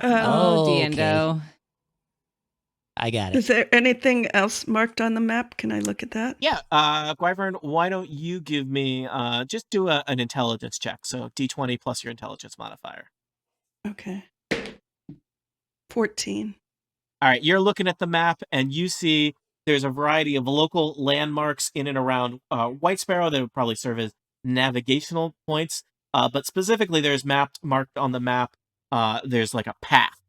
Oh, Okay. Diendo. I got it. Is there anything else marked on the map? Can I look at that? Yeah, Gwyrven, why don't you give me just do an intelligence check? So D20 plus your intelligence modifier. Okay. 14. All right, you're looking at the map and you see there's a variety of local landmarks in and around White Sparrow that would probably serve as navigational points. But specifically, there's marked on the map. There's like a path,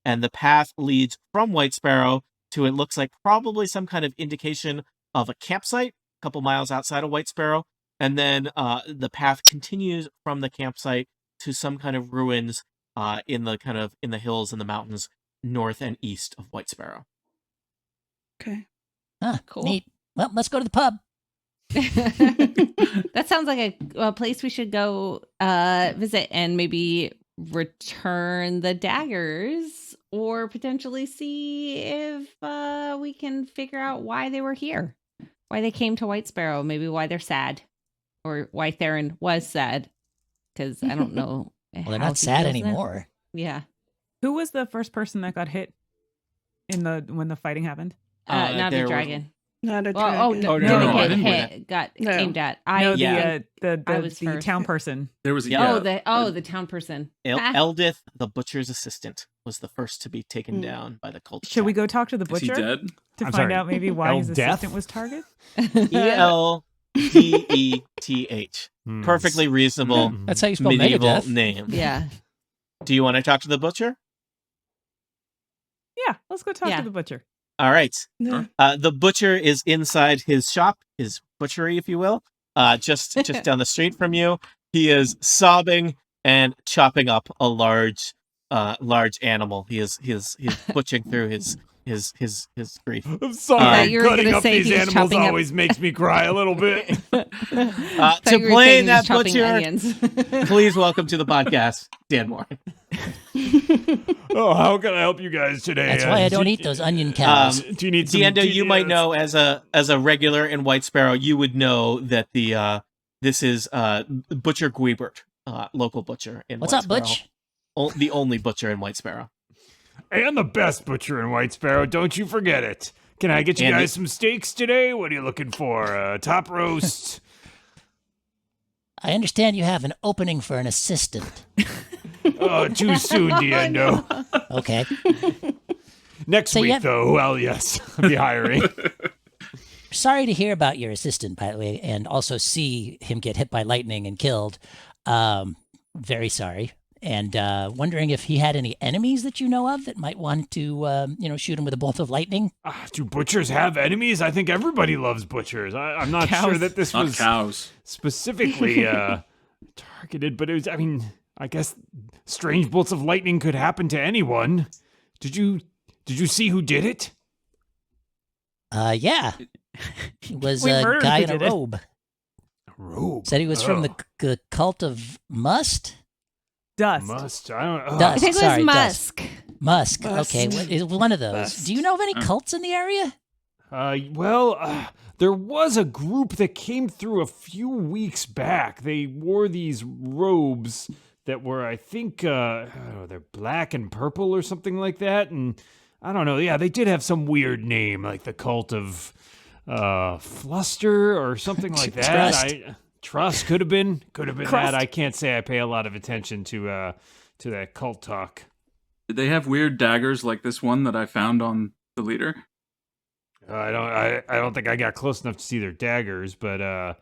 and the path leads from White Sparrow to, it looks like, probably some kind of indication of a campsite a couple miles outside of White Sparrow. And then the path continues from the campsite to some kind of ruins in the hills and the mountains north and east of White Sparrow. Okay. Huh, Cool. neat. Well, let's go to the pub. That sounds like a place we should go visit and maybe return the daggers, or potentially see if we can figure out why they were here, why they came to White Sparrow, maybe why they're sad, or why Theron was sad, because I don't know. Well, they're how not he sad feels now. anymore. Yeah. Who was the first person that got hit when the fighting happened? Not there a was- dragon. Not a Well, dragon. no, didn't I get didn't win hit. Got No. aimed at. No, Yeah. I was the first. town person. There was a Yeah. The town person. Eldith, the butcher's assistant, was the first to be taken Mm. down by the cult. Should we go talk to the Is he butcher dead? to I'm find sorry, out maybe why his Eldeth? assistant was targeted? Eldeth. Perfectly reasonable That's how you spell medieval Megadeth. name. Yeah. Do you want to talk to the butcher? Yeah, let's go talk Yeah. to the butcher. All right. Yeah. The butcher is inside his shop, his butchery, if you will, just down the street from you. He is sobbing and chopping up a large animal. He is butchering through his grief. I'm thought sorry. you were Cutting gonna up say these he's animals chopping up- always makes me cry a little bit. Thought To you were play saying he that was chopping butcher, onions. please welcome to the podcast, Dan Moore. Oh, how can I help you guys today? That's why I don't eat those onion cows. Do you need some? Diendo, you might know as a regular in White Sparrow, you would know that this is Butcher Gwybert, local butcher in What's White up, Sparrow. Butch? The only butcher in White Sparrow. And the best butcher in White Sparrow. Don't you forget it. Can I get you And guys some steaks today? What are you looking for? Top roast. I understand you have an opening for an assistant. Oh, too soon, Diendo. Okay. Next So week, yet- though. Well, yes, I'll be hiring. Sorry to hear about your assistant, by the way, and also see him get hit by lightning and killed. Very sorry. And wondering if he had any enemies that you know of that might want to, shoot him with a bolt of lightning. Do butchers have enemies? I think everybody loves butchers. I'm not sure that this Not was cows. specifically targeted, but it was. I mean, I guess strange bolts of lightning could happen to anyone. Did you see who did it? Yeah. He was We a murdered guy who in a did it. robe. A robe. Said he was from Oh. the cult of Must? Dust. Must. I don't. Dust. I think it was Sorry, Musk. Musk. Musk. Okay, it was one of those. Musk. Do you know of any cults in the area? There was a group that came through a few weeks back. They wore these robes that were, I think, they're black and purple or something like that. And I don't know. Yeah, they did have some weird name, like the cult of Fluster or something like that. Trust could have been that. I can't say I pay a lot of attention to that cult talk. Did they have weird daggers like this one that I found on the leader? I don't think I got close enough to see their daggers, but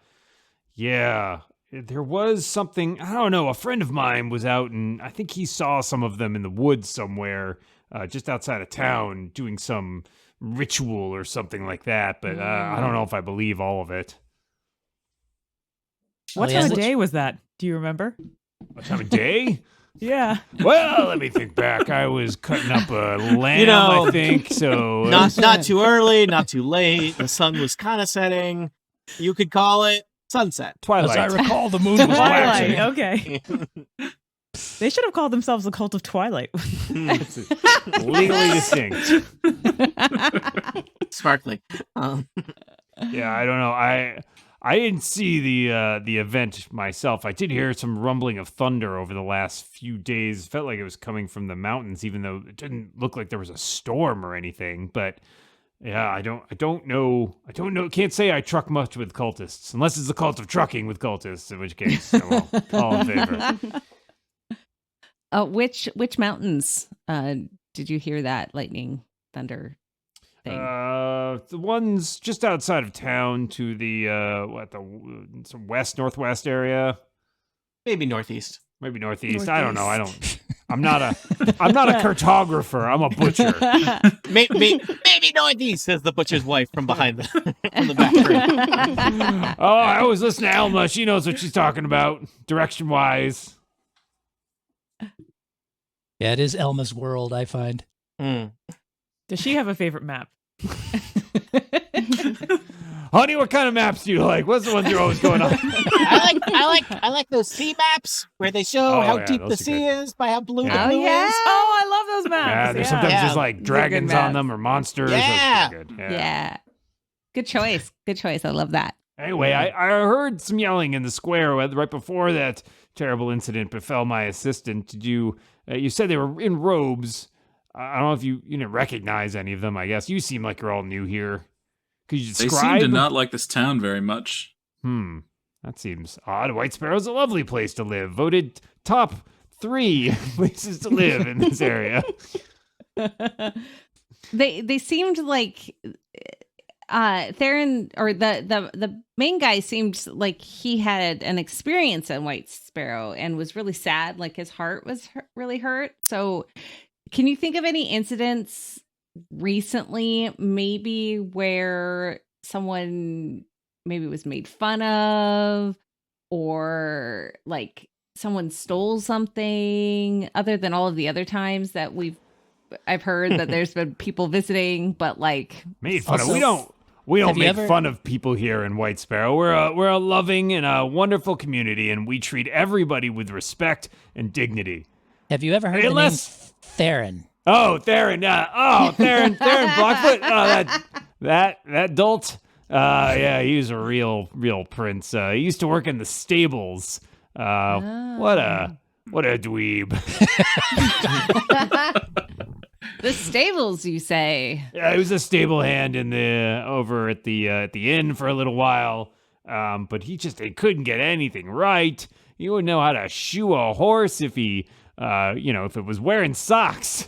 yeah, there was something. I don't know. A friend of mine was out, and I think he saw some of them in the woods somewhere, just outside of town, doing some ritual or something like that. But I don't know if I believe all of it. What time of day was that? Do you remember? What time of day? Yeah. Well, let me think back. I was cutting up a lamb, I think. So not too early, not too late. The sun was kind of setting. You could call it sunset. Twilight. As I recall, the moon was waxing. Twilight. Okay. They should have called themselves the Cult of Twilight. Legally distinct. Sparkly. Yeah, I don't know. I didn't see the event myself. I did hear some rumbling of thunder over the last few days. It felt like it was coming from the mountains, even though it didn't look like there was a storm or anything. But yeah, I don't know. Can't say I truck much with cultists, unless it's the cult of trucking with cultists, in which case, well, all in favor. Which mountains did you hear that lightning thunder thing? The ones just outside of town to the some northwest area. Maybe northeast. Maybe northeast. I don't know. I'm not a cartographer. I'm a butcher. Maybe northeast, says the butcher's wife from behind from the back room. Oh, I always listen to Elma. She knows what she's talking about, direction wise. Yeah, it is Elma's world, I find. Does she have a favorite map? Honey, what kind of maps do you like? What's the ones you're always going on? I like those sea maps where they show how deep the sea is by how blue the blue is. Oh, I love those maps. Yeah, there's sometimes just like dragons on them or monsters. Yeah. That's good. Yeah. Good choice. I love that. Anyway, I heard some yelling in the square right before that terrible incident befell my assistant. Did you said they were in robes. I don't know if you didn't recognize any of them, I guess. You seem like you're all new here. Could you describe? They seem to not like this town very much. That seems odd. White Sparrow's a lovely place to live. Voted top 3 places to live in this area. They seemed like Theron, or the main guy, seemed like he had an experience in White Sparrow and was really sad, like his heart was really hurt. So can you think of any incidents recently, maybe where someone maybe was made fun of, or like someone stole something, other than all of the other times that I've heard that there's been people visiting, but like made fun of? We don't make fun of people here in White Sparrow. We're a loving and a wonderful community, and we treat everybody with respect and dignity. Have you ever heard the name Theron? Oh, Theron. Theron Blackfoot. Oh, that dolt. Yeah, he was a real prince. He used to work in the stables. What a dweeb. The stables, you say? Yeah, he was a stable hand over at the inn for a little while. But he couldn't get anything right. He wouldn't know how to shoe a horse if he, if it was wearing socks.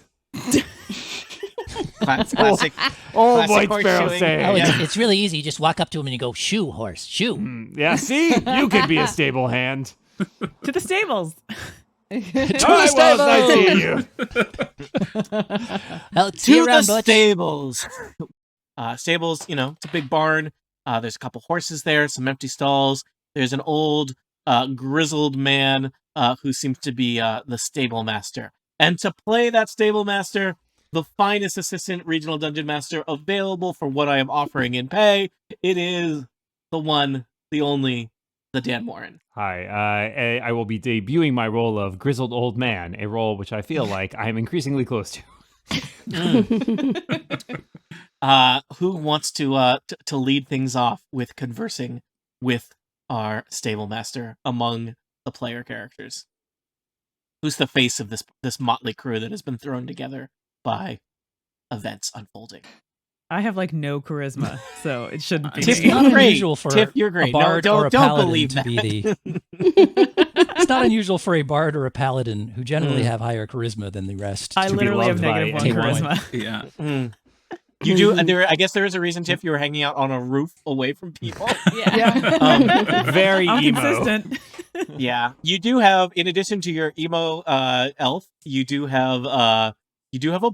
Classic. White Sparrow saying. Oh, it's really easy. You just walk up to him and you go, "Shoo, horse, shoo." Yeah, see, you could be a stable hand. To the stables. Nice seeing you. Let's see you around, the Butch. stables. Stables, it's a big barn. There's a couple horses there, some empty stalls. There's an old, grizzled man who seems to be the stable master. And to play that stable master, the finest assistant regional dungeon master available for what I am offering in pay, it is the one, the only, the Dan Morin. Hi, I will be debuting my role of grizzled old man, a role which I feel like I am increasingly close to. Who wants to lead things off with conversing with our stable master among the player characters? Who's the face of this motley crew that has been thrown together by events unfolding? I have like no charisma, so it shouldn't be. It's me. not unusual for Tiff, you're great. a bard No, or a don't paladin believe to that. be the. It's not unusual for a bard or a paladin who generally have higher charisma than the rest. I To be literally have loved by -1 anyone. charisma. Yeah. You do. I guess there is a reason, Tiff, you were hanging out on a roof away from people. Very I'm emo. consistent. Yeah, you do have, in addition to your emo elf, you do have a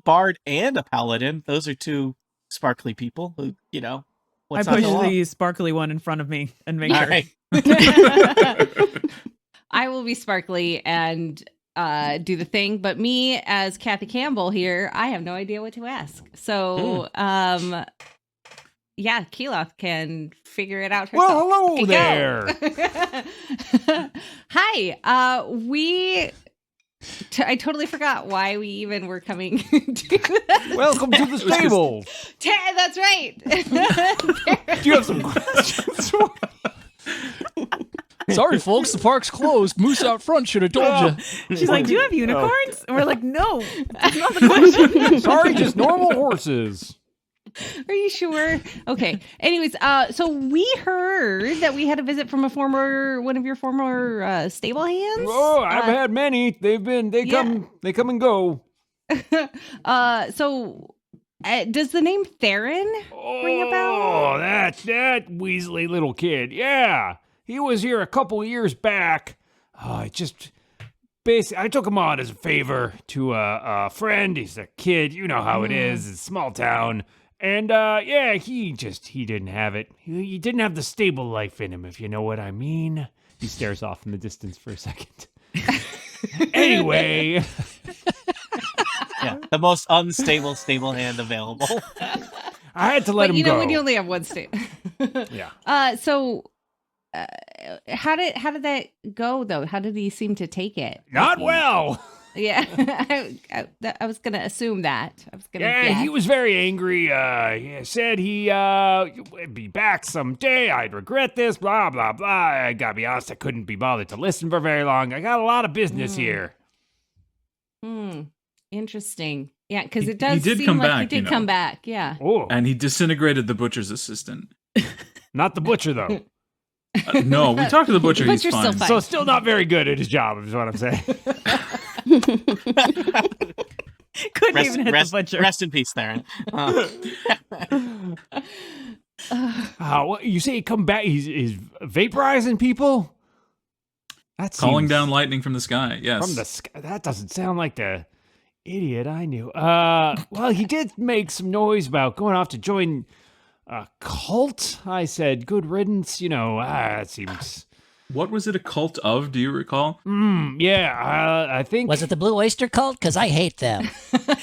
bard and a paladin. Those are two sparkly people who, what's I not push to love? the sparkly one in front of me and make All sure. right. I will be sparkly and do the thing, but me as Kathy Campbell here, I have no idea what to ask. So, yeah, Keloth can figure it out herself. Well, hello Okay, there. go. Hi. I totally forgot why we even were coming to this. Welcome to the stable. That's right. Do you have some questions? Sorry, folks, the park's closed. Moose out front should have told you. She's like, "Do you have unicorns?" And we're like, "No, that's not the question." Sorry, just normal horses. Are you sure? Okay. Anyways, so we heard that we had a visit from one of your former stable hands. Oh, I've had many. They come and go. So does the name Theron ring a bell? Oh, that Weasley little kid. Yeah, he was here a couple years back. I took him on as a favor to a friend. He's a kid. You know how it is. It's a small town. And, he didn't have it. He didn't have the stable life in him, if you know what I mean. He stares off in the distance for a second. Anyway. Yeah, the most unstable stable hand available. I had to let him go. When you only have one state. Yeah. So, how did that go, though? How did he seem to take it? Not well. Yeah, I was gonna assume that. He was very angry. He said he'd be back someday. I'd regret this. Blah blah blah. I gotta be honest, I couldn't be bothered to listen for very long. I got a lot of business here. Interesting. Yeah, because it does. He did seem come like back, He did come back. Yeah. Oh, And he disintegrated the butcher's assistant. not the butcher though. No, we talked to the butcher. He's Butcher's fine. still fine. So still not very good at his job, is what I'm saying. Couldn't even hit the butcher. Rest in peace, Theron. What, you say he come back? He's vaporizing people. That's Calling down lightning from the sky. Yes. from the sky. That doesn't sound like the idiot I knew. Well, he did make some noise about going off to join a cult. I said, good riddance. It seems. What was it a cult of? Do you recall? Yeah, I think. Was it the Blue Oyster Cult? Because I hate them.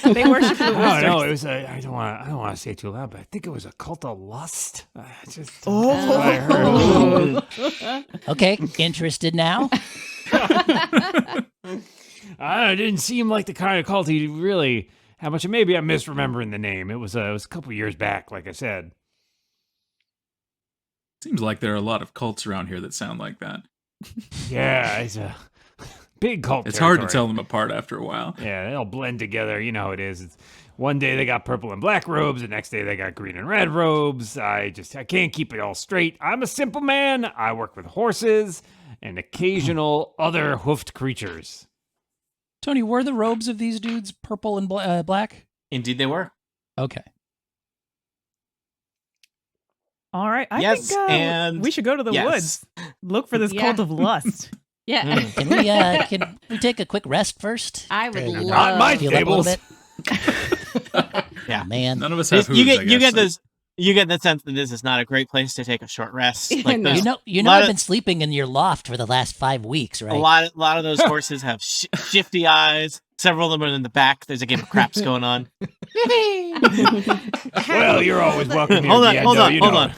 They worship the No, oysters. it was I don't want to say it too loud, but I think it was a cult of lust. That's what I heard. Okay, interested now? It didn't seem like the kind of cult he really had much. Maybe I'm misremembering the name. It was a couple years back, like I said. Seems like there are a lot of cults around here that sound like that. Yeah, it's a big cult. It's hard to territory. tell them apart after a while. Yeah, they all blend together. You know how it is. It's, one day they got purple and black robes, the next day they got green and red robes. I can't keep it all straight. I'm a simple man. I work with horses and occasional other hoofed creatures. Tony, were the robes of these dudes purple and black? Indeed, they were. Okay. All right, I Yes, think and we should go to the yes. woods. Look for this cult of lust. Yeah. Can we take a quick rest first? I would To, love. Not my heal up a little stables. bit? Yeah. Oh, man. None of us have hooves, you I get guess. you get the sense that this is not a great place to take a short rest. Like No. there's You know, lot I've of- been sleeping in your loft for the last 5 weeks, right? a lot of those horses have shifty eyes. Several of them are in the back. There's a game of craps going on. Well, you're always welcome here. Hold on, Diendo, hold on.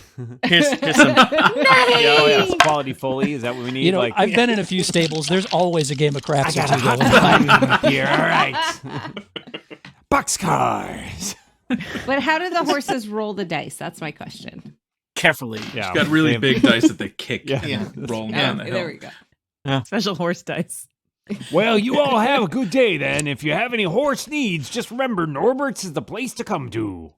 Here's some. Yeah, Quality Foley. Is that what we need? You know, I've been in a few stables. There's always a game of I craps or got a two hot going on. button here. All right. Boxcars. But how do the horses roll the dice? That's my question. Carefully. Yeah, She's got really big dice that they kick. Yeah. Rolling down the hill. There we go. Special horse dice. Well, you all have a good day then. If you have any horse needs, just remember Norbert's is the place to come to.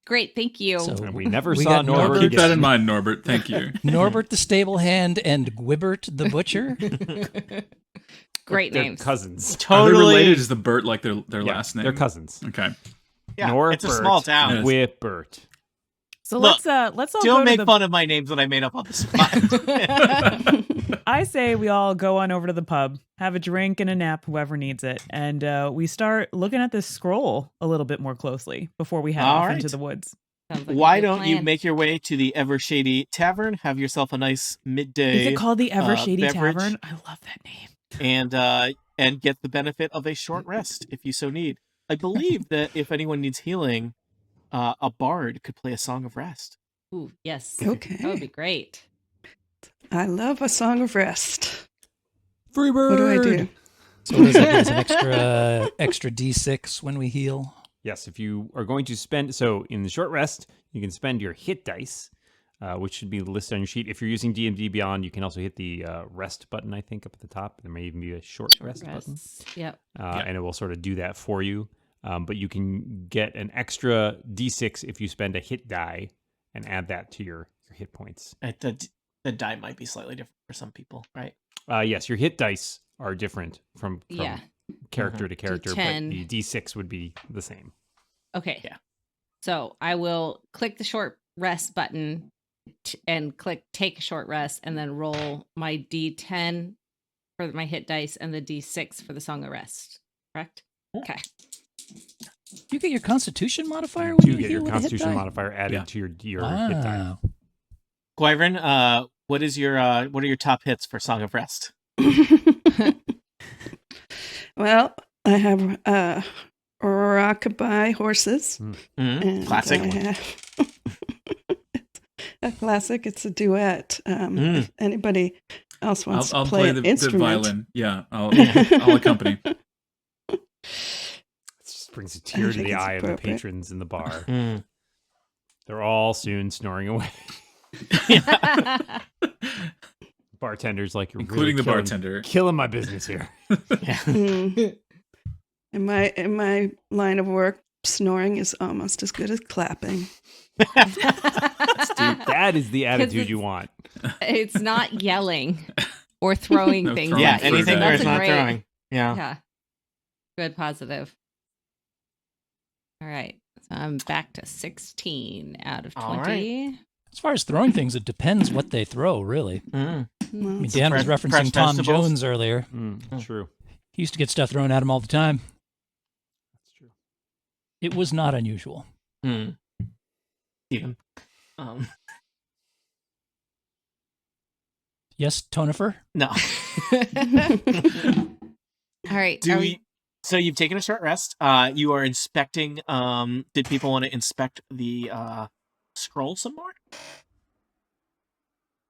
Great, thank you. So And we never we saw got Norbert. Keep that again. in mind, Norbert. Thank you. Norbert the stable hand and Gwybert the butcher. Great They're names. cousins. Are they Totally. related? Is the Bert like their Yeah, last name? They're cousins. Okay. Yeah, Norbert, it's a small town. Yes. Whippert. So Look, let's all Don't go make to the fun of my names that I made up on the spot. I say we all go on over to the pub, have a drink and a nap, whoever needs it, and we start looking at this scroll a little bit more closely before we head All off right. into the woods. Sounds like a Why good don't you plan. make your way to the Ever Shady Tavern, have yourself a nice midday Is it called the Ever Shady beverage. Tavern? I love that name. and get the benefit of a short rest if you so need. I believe that if anyone needs healing, a bard could play a song of rest. Ooh, yes. Okay. That would be great. I love a song of rest. Freebird. What do I do? So what is it? There's an extra D6 when we heal. Yes, if you are going to spend, so in the short rest, you can spend your hit dice, which should be listed on your sheet. If you're using D&D Beyond, you can also hit the rest button, I think, up at the top. There may even be a short rest button. Yep. And it will sort of do that for you. But you can get an extra D6 if you spend a hit die and add that to your hit points. The die might be slightly different for some people, right? Yes, your hit dice are different from Yeah. character to character, but D10. the D6 would be the same. Okay. Yeah. So I will click the short rest button and click take a short rest and then roll my D10 for my hit dice and the D6 for the song of rest. Correct? Okay. You get your Constitution modifier You when do you get heal your with a hit Constitution die? modifier added Yeah. to your hit die. Wow. Gwyrven, what are your top hits for Song of Rest? Well, I have rockabye horses. and Classic. I have a classic. It's a duet. If anybody else wants I'll to play, play an the instrument, violin. Yeah, I'll accompany. It just brings a tear I to think the it's eye of the appropriate. patrons in the bar. Mm. They're all soon snoring away. Bartender's like, you're Including really the killing- bartender. killing my business here. In my line of work, snoring is almost as good as clapping. That is the attitude you it's- want. It's not yelling or throwing No things. throwing Yeah, at you. anything food where at it's you. not Great- throwing. Yeah. Yeah. Good positive. All right. So I'm back to 16 out of 20. All right. As far as throwing things, it depends what they throw, really. Mm. I mean, Well, Dan was fresh referencing Tom vegetables. Jones earlier. True. He used to get stuff thrown at him all the time. That's true. It was not unusual. Mm. Steven. Yes, Tonifer? No. All right. Do are we? So you've taken a short rest. You are inspecting. Did people want to inspect the scroll some more?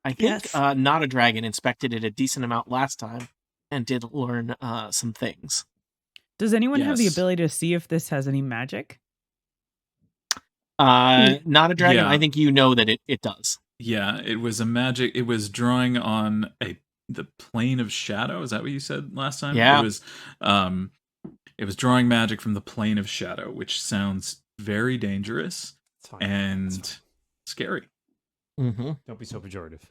I think Yes. Not a Dragon inspected it a decent amount last time and did learn some things. Does anyone have the Yes. ability to see if this has any magic? Not a Dragon. Yeah. I think you know that it does. Yeah, it was a magic. It was drawing on the plane of shadow. Is that what you said last time? Yeah. It was drawing magic from the plane of shadow, which sounds very dangerous It's fine. and scary. Mm-hmm. Don't be so pejorative.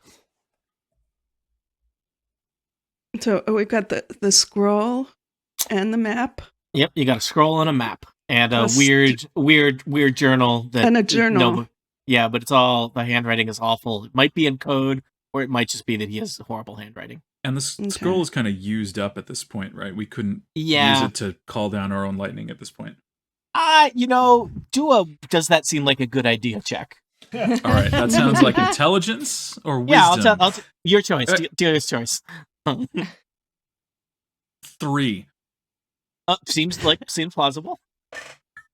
So we've got the scroll and the map. Yep, you got a scroll and a map and a Plus- weird journal that And a journal. No, yeah, but it's all the handwriting is awful. It might be in code, or it might just be that he has horrible handwriting. And the scroll is kind of used up at this point, right? We couldn't use Yeah, it to call down our own lightning at this point. does that seem like a good idea? Check. All right, that sounds like intelligence or wisdom. Yeah, I'll tell your choice. Dealer's choice. 3. Seems plausible.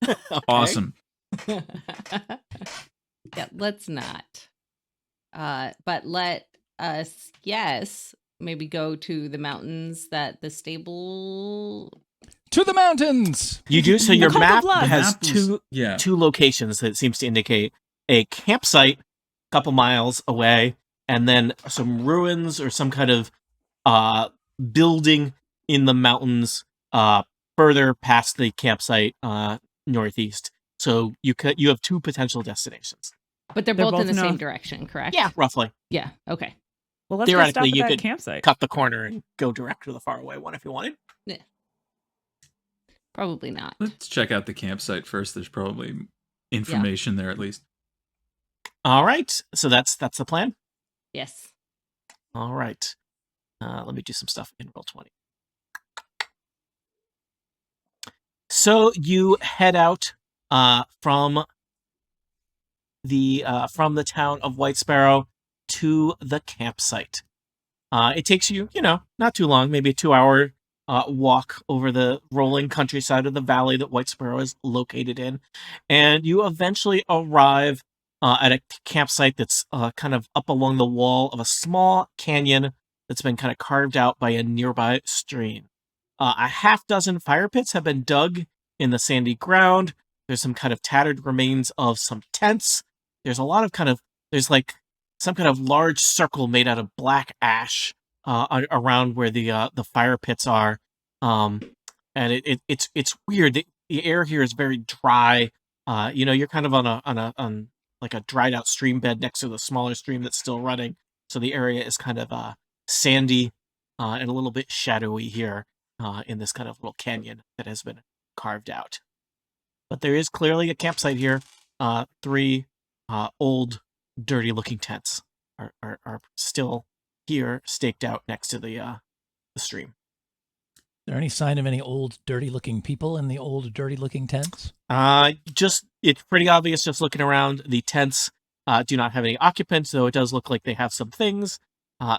Okay. Awesome. Yeah, let's not. But let us, yes, maybe go to the mountains that the stable. To the mountains. You do. So your Cult of map Blood. has Map was- two locations that it seems to indicate a campsite a couple miles away, and then some ruins or some kind of building in the mountains further past the campsite northeast. So you have two potential destinations. But they're both in the same direction, correct? Yeah, roughly. Yeah. Okay. Well, let's go stop Theoretically, at you that could campsite. cut the corner and go direct to the faraway one if you wanted. Probably not. Let's check out the campsite first. There's probably information there at least. All right. So that's the plan. Yes. All right. Let me do some stuff in Roll20. So you head out from the town of White Sparrow to the campsite. It takes you, not too long, maybe a 2-hour walk over the rolling countryside of the valley that White Sparrow is located in, and you eventually arrive at a campsite that's kind of up along the wall of a small canyon that's been kind of carved out by a nearby stream. A half dozen fire pits have been dug in the sandy ground. There's some kind of tattered remains of some tents. There's a lot of there's like some kind of large circle made out of black ash around where the fire pits are, and it's weird. The air here is very dry. You're kind of on like a dried out stream bed next to the smaller stream that's still running, so the area is kind of sandy and a little bit shadowy here in this kind of little canyon that has been carved out. But there is clearly a campsite here. 3 old, dirty-looking tents are still here, staked out next to the stream. Is there any sign of any old, dirty-looking people in the old, dirty-looking tents? It's pretty obvious just looking around. The tents do not have any occupants, though it does look like they have some things,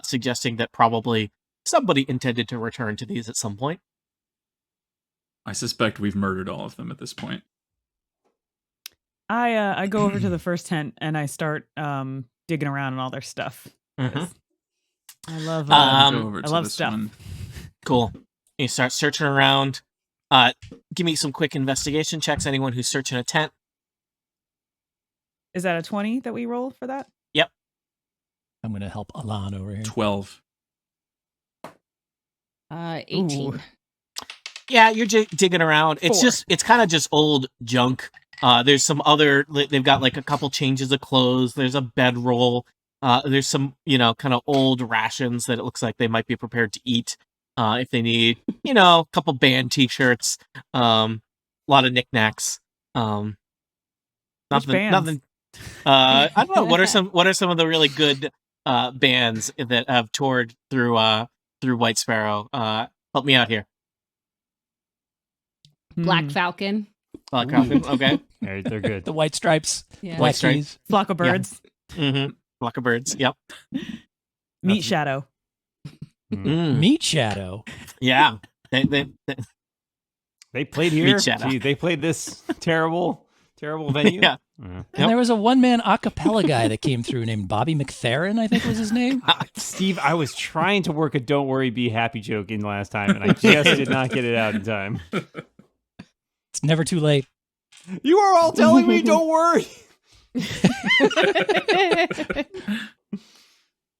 suggesting that probably somebody intended to return to these at some point. I suspect we've murdered all of them at this point. I go over to the first tent and I start digging around in all their stuff. Mhm. I love Go over to love this stuff. one. Cool. You start searching around. Give me some quick investigation checks, anyone who's searching a tent. Is that a 20 that we roll for that? Yep. I'm going to help Ahlan over here. 12. 18. Ooh. Yeah, you're digging around. It's 4. it's kind of just old junk. There's some they've got like a couple changes of clothes. There's a bedroll. There's some, kind of old rations that it looks like they might be prepared to eat if they need, a couple band t-shirts, a lot of knickknacks. Which Nothing. bands? I don't know. What are some of the really good bands that have toured through White Sparrow? Help me out here. Black Falcon. Black Falcon. Okay. They're good. The White Stripes. Yeah. Black Stripes. Keys. Flock of birds. Mm-hmm. Flock of birds. Yep. Meat Shadow. Meat Shadow. Yeah. They They played here. Meat Shadow. Gee, they played this terrible venue. Yeah. And Yep. there was a one-man a cappella guy that came through named Bobby McFerrin, I think was his name. Steve, I was trying to work a "Don't worry, be happy" joke in last time, and I just did not get it out in time. It's never too late. You are all telling me, "Don't worry."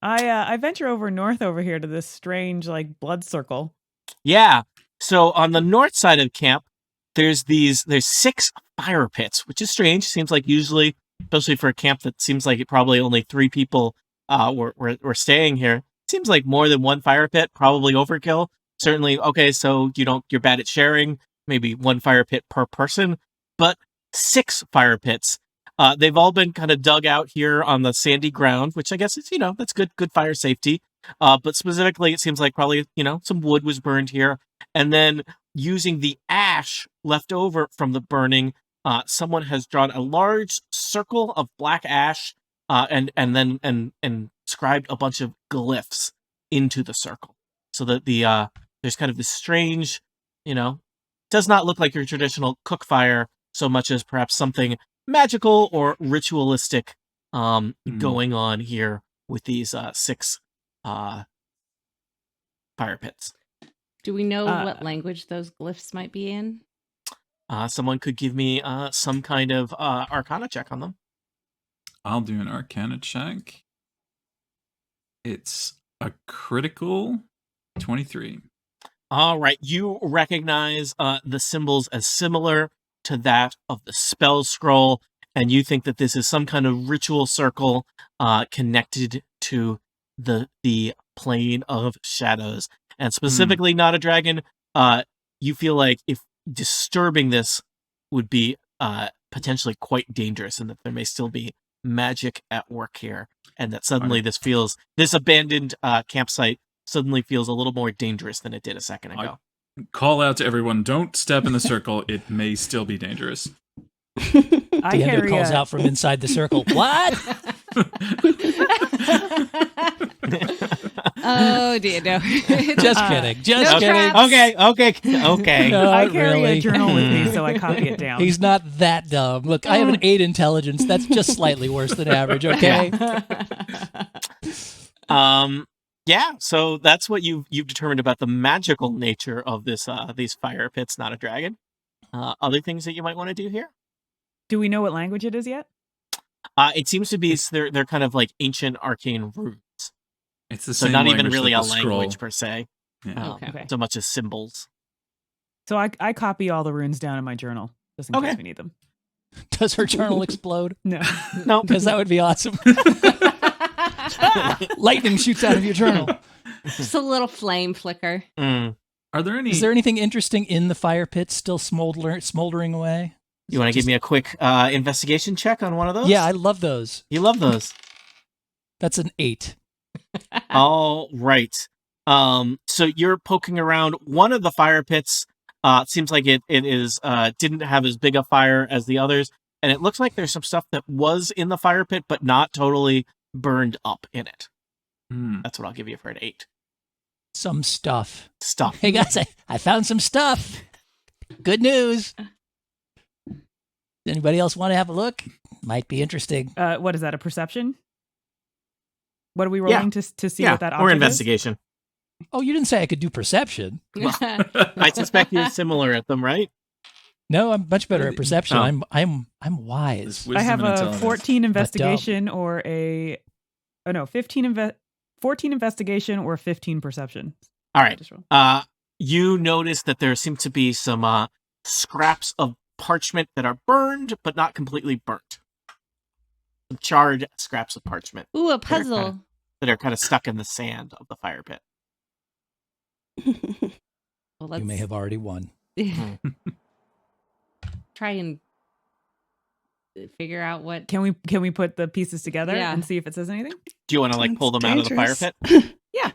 I venture over north over here to this strange like blood circle. Yeah. So on the north side of camp, there's 6 fire pits, which is strange. Seems like usually, especially for a camp that seems like it probably only 3 people were staying here. Seems like more than 1 fire pit, probably overkill. Certainly, okay, so you're bad at sharing, maybe 1 fire pit per person, but 6 fire pits. They've all been kind of dug out here on the sandy ground, which I guess is, that's good fire safety. But specifically, it seems like probably, some wood was burned here. And then using the ash left over from the burning, someone has drawn a large circle of black ash and scribed a bunch of glyphs into the circle. So that there's kind of this strange, does not look like your traditional cook fire so much as perhaps something magical or ritualistic going on here with these 6 fire pits. Do we know what language those glyphs might be in? Someone could give me some kind of Arcana check on them. I'll do an Arcana check. It's a critical 23. All right, you recognize the symbols as similar to that of the spell scroll, and you think that this is some kind of ritual circle connected to the plane of shadows. And specifically, not a dragon, you feel like if disturbing this would be potentially quite dangerous, and that there may still be magic at work here, and that suddenly this abandoned campsite suddenly feels a little more dangerous than it did a second ago. Call out to everyone, don't step in the circle. It may still be dangerous. Diendo calls out from inside the circle. What? Oh, Diendo. Just kidding. Just No kidding. traps. Okay. Not I carry really. a journal with me, so I copy it down. He's not that dumb. Look, I have an 8 intelligence. That's just slightly worse than average, okay? Yeah, so that's what you've determined about the magical nature of this these fire pits, not a dragon. Other things that you might want to do here? Do we know what language it is yet? It seems to be they're kind of like ancient arcane runes. It's the So same not even language really that a the language scroll. per se, Yeah. Okay. so much as symbols. So I copy all the runes down in my journal, just in Okay. case we need them. Does her journal explode? No. No, Because that would be awesome. Lightning shoots out of your journal. Just a little flame flicker. Mm. Are there any? Is there anything interesting in the fire pit still smoldering away? You want to give me a quick investigation check on one of those? Yeah, I love those. You love those. That's an 8. All right. So you're poking around one of the fire pits. It seems like it is didn't have as big a fire as the others, and it looks like there's some stuff that was in the fire pit but not totally burned up in it. That's what I'll give you for an 8. Some stuff. Stuff. Hey guys, I found some stuff. Good news. Anybody else want to have a look? Might be interesting. What is that? A perception? What are we rolling to see what that object or is? investigation. Oh, you didn't say I could do perception. I suspect you're similar at them, right? No, I'm much better at perception. Oh. I'm wise. I have a 14 investigation or a 14 investigation or 15 perception. All right. You notice that there seem to be some scraps of parchment that are burned but not completely burnt. Some charred scraps of parchment. Ooh, a puzzle. That are kind of stuck in the sand of the fire pit. Well, let's You may have already won. try and figure out what. Can we put the pieces together Yeah. and see if it says anything? Do you want to pull them out of the fire dangerous. pit? Yeah.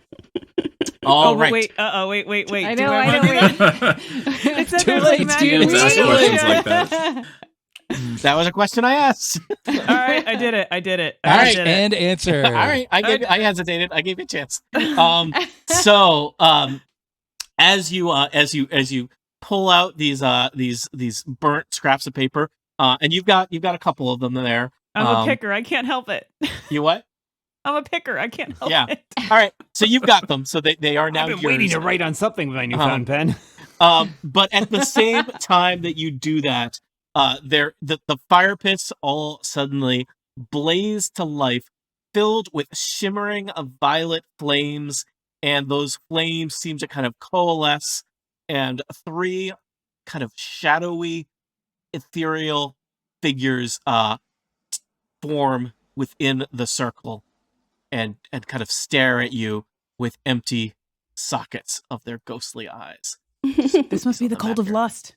All right. Wait. Wait. I Do know, wanna I know, do that? wait. It said Too there's late, magic dude. Ask wheel. questions like that. That was a question I asked. All right, I did it. All right, did it. And answer. All right, I hesitated. I gave you a chance. So as you pull out these burnt scraps of paper, and you've got a couple of them there. I'm a picker. I can't help it. You what? I'm a picker. I can't help Yeah. it. All right. So you've got them. So they are now I've been yours. waiting to write on something with my newfound pen. But at the same time that you do that, the fire pits all suddenly blaze to life, filled with shimmering of violet flames, and those flames seem to kind of coalesce, and 3 kind of shadowy, ethereal figures form within the circle, and kind of stare at you with empty sockets of their ghostly eyes. This must be the cult of lust.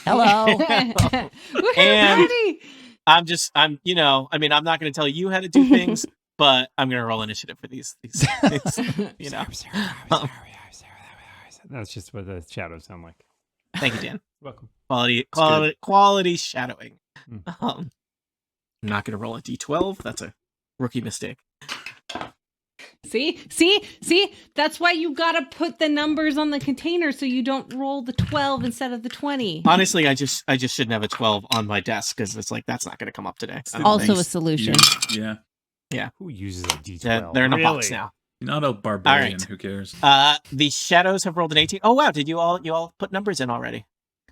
Hello. Woohoo, And- party! I'm not going to tell you how to do things, but I'm going to roll initiative for these things, you know. That's just what the shadows sound like. Thank you, Dan. Welcome. Quality shadowing. Mm. I'm not going to roll a d12. That's a rookie mistake. See? That's why you gotta put the numbers on the container so you don't roll the 12 instead of the 20. Honestly, I just shouldn't have a 12 on my desk because it's like that's not going to come up today. I don't Also think. a solution. Yeah. Yeah. Who uses a D12? They're in a Really? box now. You're not a barbarian. All right. Who cares? The shadows have rolled an 18. Oh wow! Did you all put numbers in already?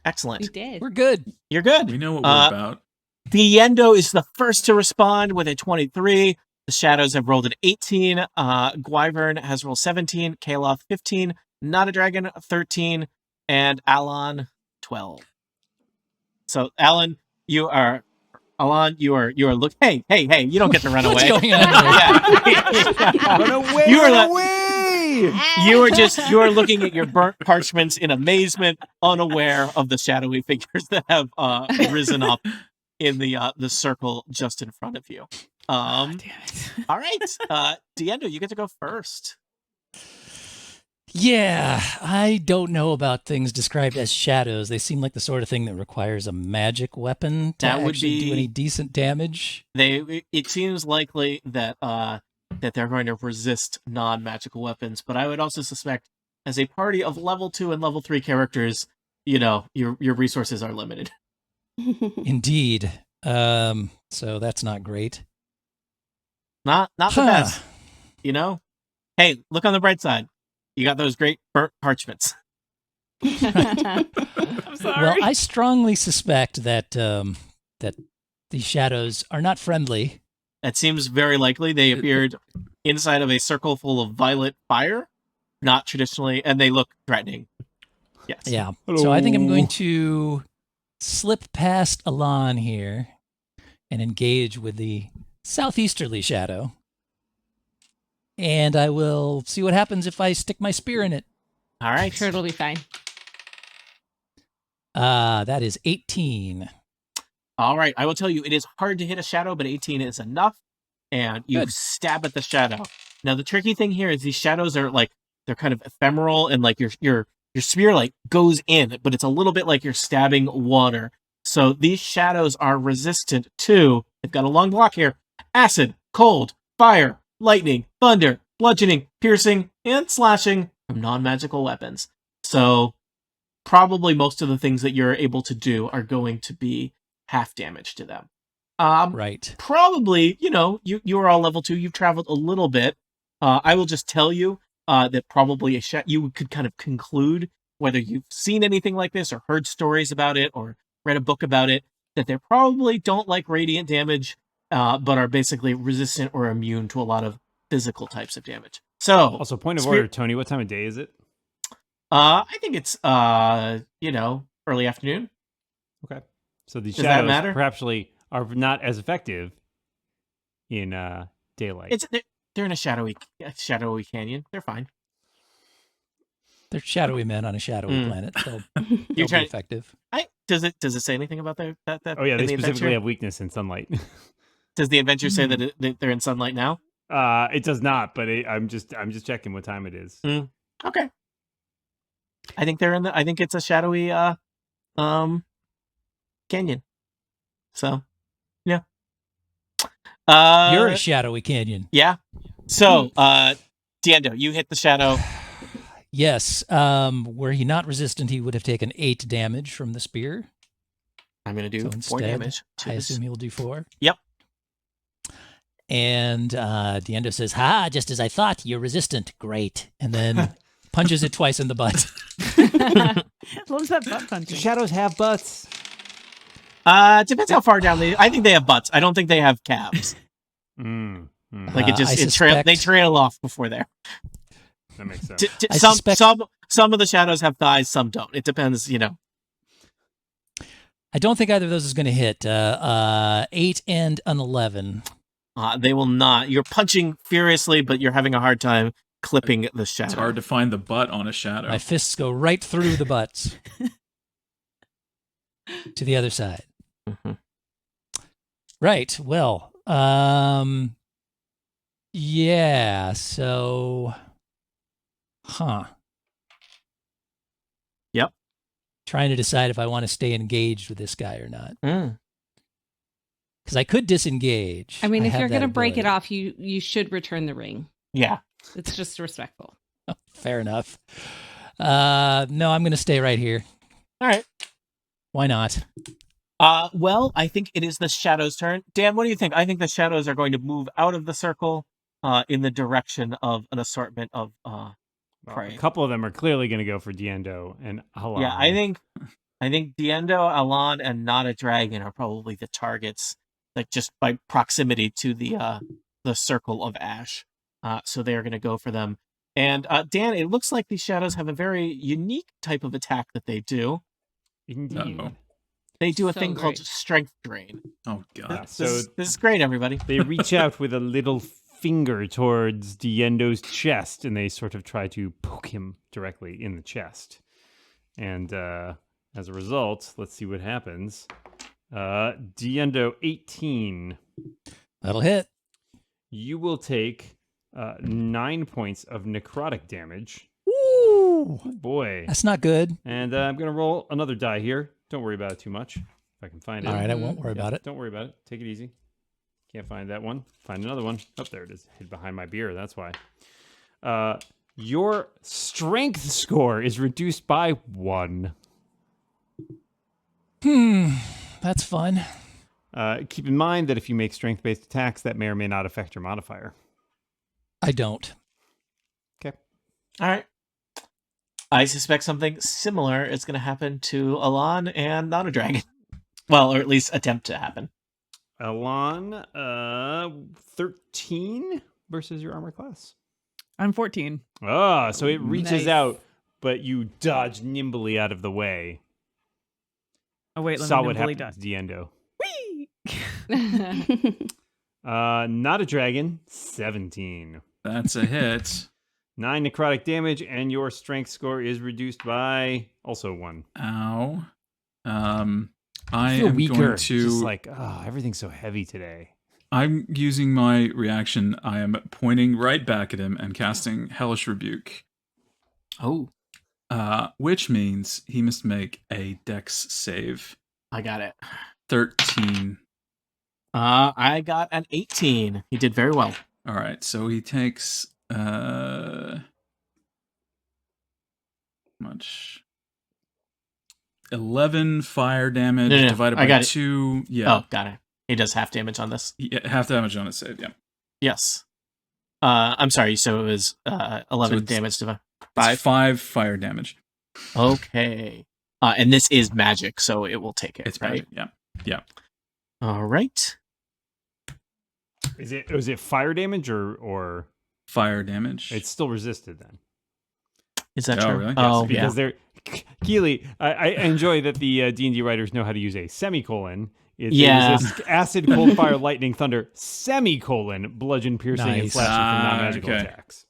Excellent. We did. We're good. You're good. We know what we're about. Diendo is the first to respond with a 23. The shadows have rolled an 18. Gwyrven has rolled 17. Keloth 15. Not a dragon 13. And Ahlan 12. So Ahlan, you are look. Hey! You don't get to run What's away. going on here? Run away! You are Run away! You are looking at your burnt parchments in amazement, unaware of the shadowy figures that have risen up in the circle just in front of you. Damn it. All right, Diendo, you get to go first. Yeah, I don't know about things described as shadows. They seem like the sort of thing that requires a magic weapon to That would actually be- do any decent damage. It seems likely that they're going to resist non-magical weapons, but I would also suspect, as a party of level 2 and level 3 characters, your resources are limited. Indeed. So that's not great. Not the Huh. best. Hey, look on the bright side. You got those great burnt parchments. I'm sorry. Well, I strongly suspect that that these shadows are not friendly. That seems very likely. They appeared inside of a circle full of violet fire, not traditionally, and they look threatening. Yes. Yeah. So I think I'm going Hello. to slip past Ahlan here and engage with the southeasterly shadow. And I will see what happens if I stick my spear in it. All right. Sure, it'll be fine. That is 18. All right. I will tell you, it is hard to hit a shadow, but 18 is enough. And you Good. stab at the shadow. Now, the tricky thing here is these shadows are they're kind of ephemeral, and your spear goes in, but it's a little bit like you're stabbing water. So these shadows are resistant to, they've got a long block here, acid, cold, fire, lightning, thunder, bludgeoning, piercing, and slashing from non-magical weapons. So probably most of the things that you're able to do are going to be half damage to them. Right. Probably, you are all level 2. You've traveled a little bit. I will just tell you that probably you could kind of conclude whether you've seen anything like this or heard stories about it or read a book about it, that they probably don't like radiant damage, but are basically resistant or immune to a lot of physical types of damage. So, Also, point of Spear- order, Tony. What time of day is it? I think it's early afternoon. Okay. So these Does that shadows matter? perhaps are not as effective in daylight. They're in a shadowy canyon. They're fine. They're shadowy men on a shadowy planet. They'll be trying- Mm. effective. Does it say anything about that? Oh yeah, in they the specifically adventure? have weakness in sunlight. Does the adventure say that they're in sunlight now? It does not, but I'm just checking what time it is. Okay. I think it's a shadowy canyon. So, yeah. You're a shadowy canyon. Yeah. So, Diendo, you hit the shadow. Yes. Were he not resistant, he would have taken 8 damage from the spear. I'm going to do So 4 instead, damage. to I this. assume he will do 4. Yep. And Diendo says, "Ha! Just as I thought. You're resistant. Great." And then punches it twice in the butt. Loves that butt punching. Shadows have butts. Depends how far down I think they have butts. I don't think they have calves. Mm. Like I suspect- they trail off before there. That makes sense. I Some suspect- some of the shadows have thighs, some don't. It depends, I don't think either of those is going to hit. 8 and an 11. They will not. You're punching furiously, but you're having a hard time clipping the shadow. It's hard to find the butt on a shadow. My fists go right through the butts to the other side. Mhm. Right. Well, yeah. So, Yep. Trying to decide if I want to stay engaged with this guy or not. Mm. Because I could disengage. I mean, if have you're that going to break it ability. off, you should return the ring. Yeah. It's just respectful. Fair enough. No, I'm going to stay right here. All right. Why not? Well, I think it is the shadows' turn. Dan, what do you think? I think the shadows are going to move out of the circle in the direction of an assortment of Well, prey. a couple of them are clearly going to go for Diendo and Ahlan. Yeah, I think Diendo, Ahlan, and Not a Dragon are probably the targets, like just by proximity to the circle of ash. So they are going to go for them. And Dan, it looks like these shadows have a very unique type of attack that they do. Indeed. Uh-oh. They do a So thing called great. Strength Drain. Oh, God. This is great, everybody. They reach out with a little finger towards Diendo's chest, and they sort of try to poke him directly in the chest. And as a result, let's see what happens. Diendo 18. That'll hit. You will take 9 points of necrotic damage. Ooh, Boy. that's not good. And I'm going to roll another die here. Don't worry about it too much. If I can find it. All right, I won't worry about it. Don't worry about it. Take it easy. Can't find that one. Find another one. Oh, there it is. Hid behind my beer. That's why. Your strength score is reduced by 1. That's fun. Keep in mind that if you make strength-based attacks, that may or may not affect your modifier. I don't. Okay. All right. I suspect something similar is going to happen to Ahlan and Not a Dragon. Well, or at least attempt to happen. Ahlan, 13 versus your armor class. I'm 14. Ah, so it reaches Nice. out, but you dodge nimbly out of the way. Oh wait, let Saw me what nimbly happened dodge. to Diendo. Whee! Not a Dragon, 17. That's a hit. 9 necrotic damage, and your strength score is reduced by also 1. Ow. I I feel am weaker. going to... Just like, everything's so heavy today. I'm using my reaction. I am pointing right back at him and casting Hellish Rebuke. Oh, Which means he must make a Dex save. I got it. 13. I got an 18. He did very well. All right, so he takes much 11 fire damage No, divided I by got it. 2. Yeah, Oh, got it. He does half damage on this. half damage on a save. Yeah, Yes. I'm sorry. So it was 11 it's- damage to It's 5 fire damage. Okay. And this is magic, so it will take it. It's right. magic. Yeah. All right. Was it fire damage or Fire damage. it's still resisted then? Is that Oh, true? really? Oh, Yes, yeah. Because they're Keely, I enjoy that the D&D writers know how to use a semicolon. It's Yeah. resist acid, cold, fire, lightning, thunder, semicolon, bludgeon, piercing, and Nice. slashing from non-magical Okay. attacks.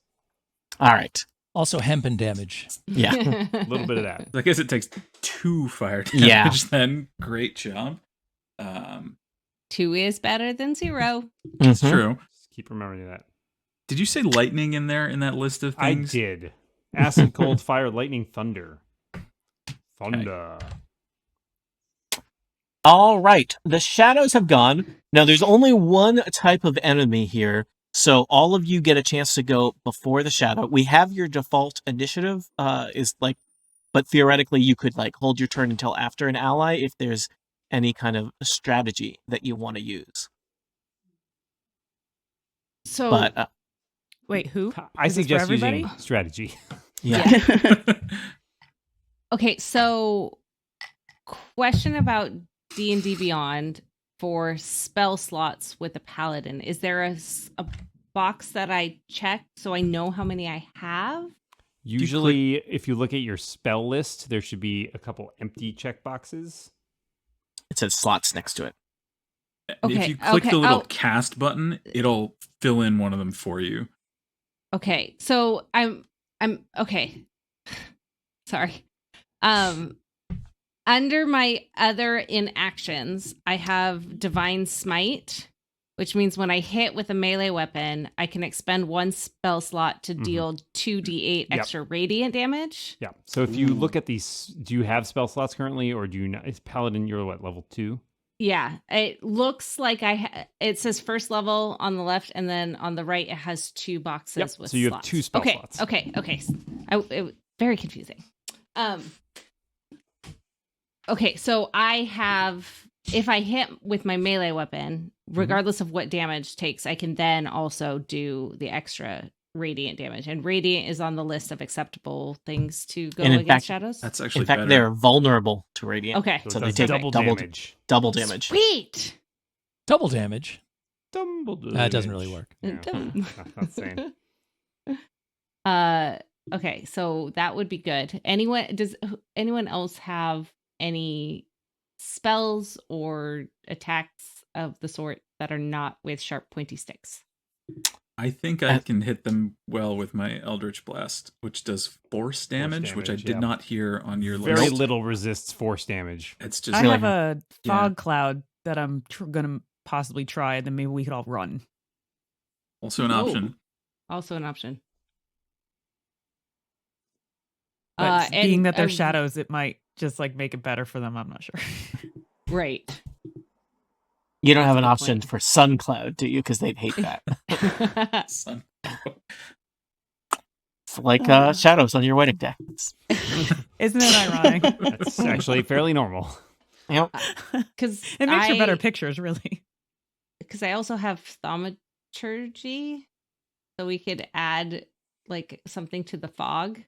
All right. Also hempen damage. Yeah. A little bit of that. I guess it takes 2 fire Yeah. damage. Then great job. 2 is better than 0. It's Mhm. true. Just keep remembering that. Did you say lightning in there in that list of I things? did. Acid, cold, fire, lightning, thunder. Thunder. All right. The shadows have gone. Now, there's only one type of enemy here, so all of you get a chance to go before the shadow. We have your default initiative, but theoretically, you could hold your turn until after an ally if there's any kind of strategy that you want to use. So But Wait, who? I Is this for suggest using everybody? strategy. yeah. okay, so question about D&D Beyond for spell slots with a paladin. Is there a box that I check so I know how many I have? Usually, if you look at your spell list, there should be a couple empty checkboxes. It says slots next to it. Okay, If you click okay, the little I'll- cast button, it'll fill in one of them for you. Okay, so I'm okay. Sorry. Under my other inactions, I have Divine Smite, which means when I hit with a melee weapon, I can expend 1 spell slot to deal 2d8 Yep. extra radiant damage. Yeah. So if you look at these, do you have spell slots currently, or do you not? Is Paladin, you're what, level 2? Yeah, it looks like it says first level on the left, and then on the right it has 2 boxes Yep, with so you have slots. 2 spell okay, slots. Okay. It very confusing. Okay, so I have if I hit with my melee weapon, regardless of what damage takes, I can then also do the extra radiant damage. And radiant is on the list of acceptable things to go And in against fact, shadows. That's actually In fact, better. they're vulnerable to radiant. Okay. So it they does take double damage. Double damage. Sweet. Double damage. Dumbledore. That doesn't really work. Yeah. Double- Not saying. Okay, so that would be good. Does anyone else have any spells or attacks of the sort that are not with sharp pointy sticks? I think I can hit them well with my Eldritch Blast, which does force damage, which I damage, did yeah. not hear on your Very list. little resists force damage. It's just I really- have a Yeah. fog cloud that I'm gonna possibly try, and then maybe we could all run. also an Oh. option. Also an option. But being and that they're I- shadows, it might just like make it better for them. I'm not sure. Right. You don't have an That's a good option point. for Sun Cloud, do you? Because they'd hate that. Son. It's like shadows on your wedding day. Isn't it ironic? That's actually fairly normal. Yep. Because It makes for better pictures, really. Because I also have thaumaturgy, so we could add like something to the fog,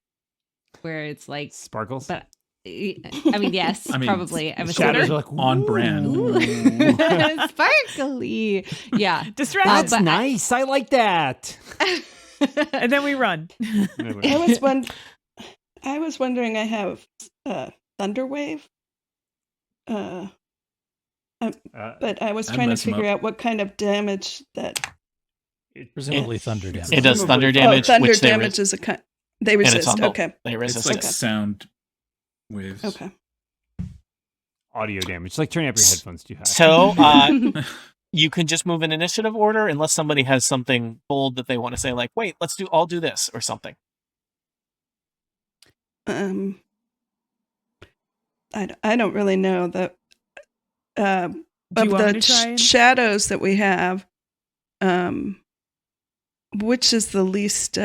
where it's like, Sparkles. but I mean, yes, I mean, I'm a shadows shooter. are like On brand. "Ooh." Sparkly, yeah. Distract. Uh, That's but nice. I like that. And then we run. I was wondering. I have Thunder Wave. But I was I'd trying to mess 'em figure up. out what kind of damage that. Presumably thunder damage. It does thunder Oh, damage, thunder which they damage is a kind. They and it's resist. on the- Okay. They It's resist like it. sound waves. Okay. audio damage. It's like turning up your headphones too high. So you can just move in initiative order unless somebody has something bold that they want to say, like, wait, let's all do this or something. I don't really know that. Do Of you want the me to try and- shadows that we have, which is the least?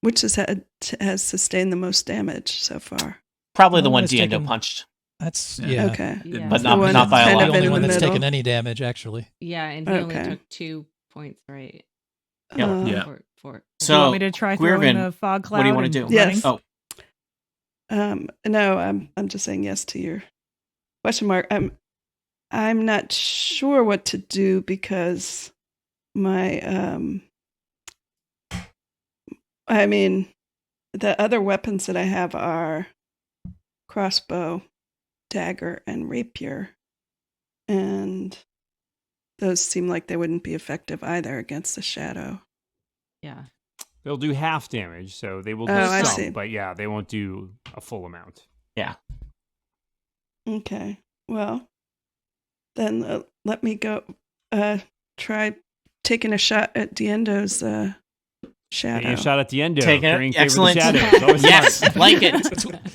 Which has sustained the most damage so far? Probably the Oh, one it's Diendo taken- punched. That's Yeah. yeah. Okay. Yeah. But The not one by a that's lot. kind The of only in one the that's middle. taken any damage, actually. Yeah, and he only Okay. took 2 points, right? Yep. Yeah. For Do you want So me to try throwing Gwyrven, the fog cloud? what do you want and to do? running? Yes. Oh, No, I'm just saying yes to your question mark. I'm not sure what to do because my I mean the other weapons that I have are crossbow, dagger, and rapier. And those seem like they wouldn't be effective either against the shadow. yeah. They'll do half damage, so they will do Oh, I some, see. but yeah, they won't do a full amount. Okay. Well, then let me go try taking a shot at Diendo's shadow. Taking a shot at Diendo. Taking it. Carrying favor of the Excellent. shadows. Always yes, smart. like it.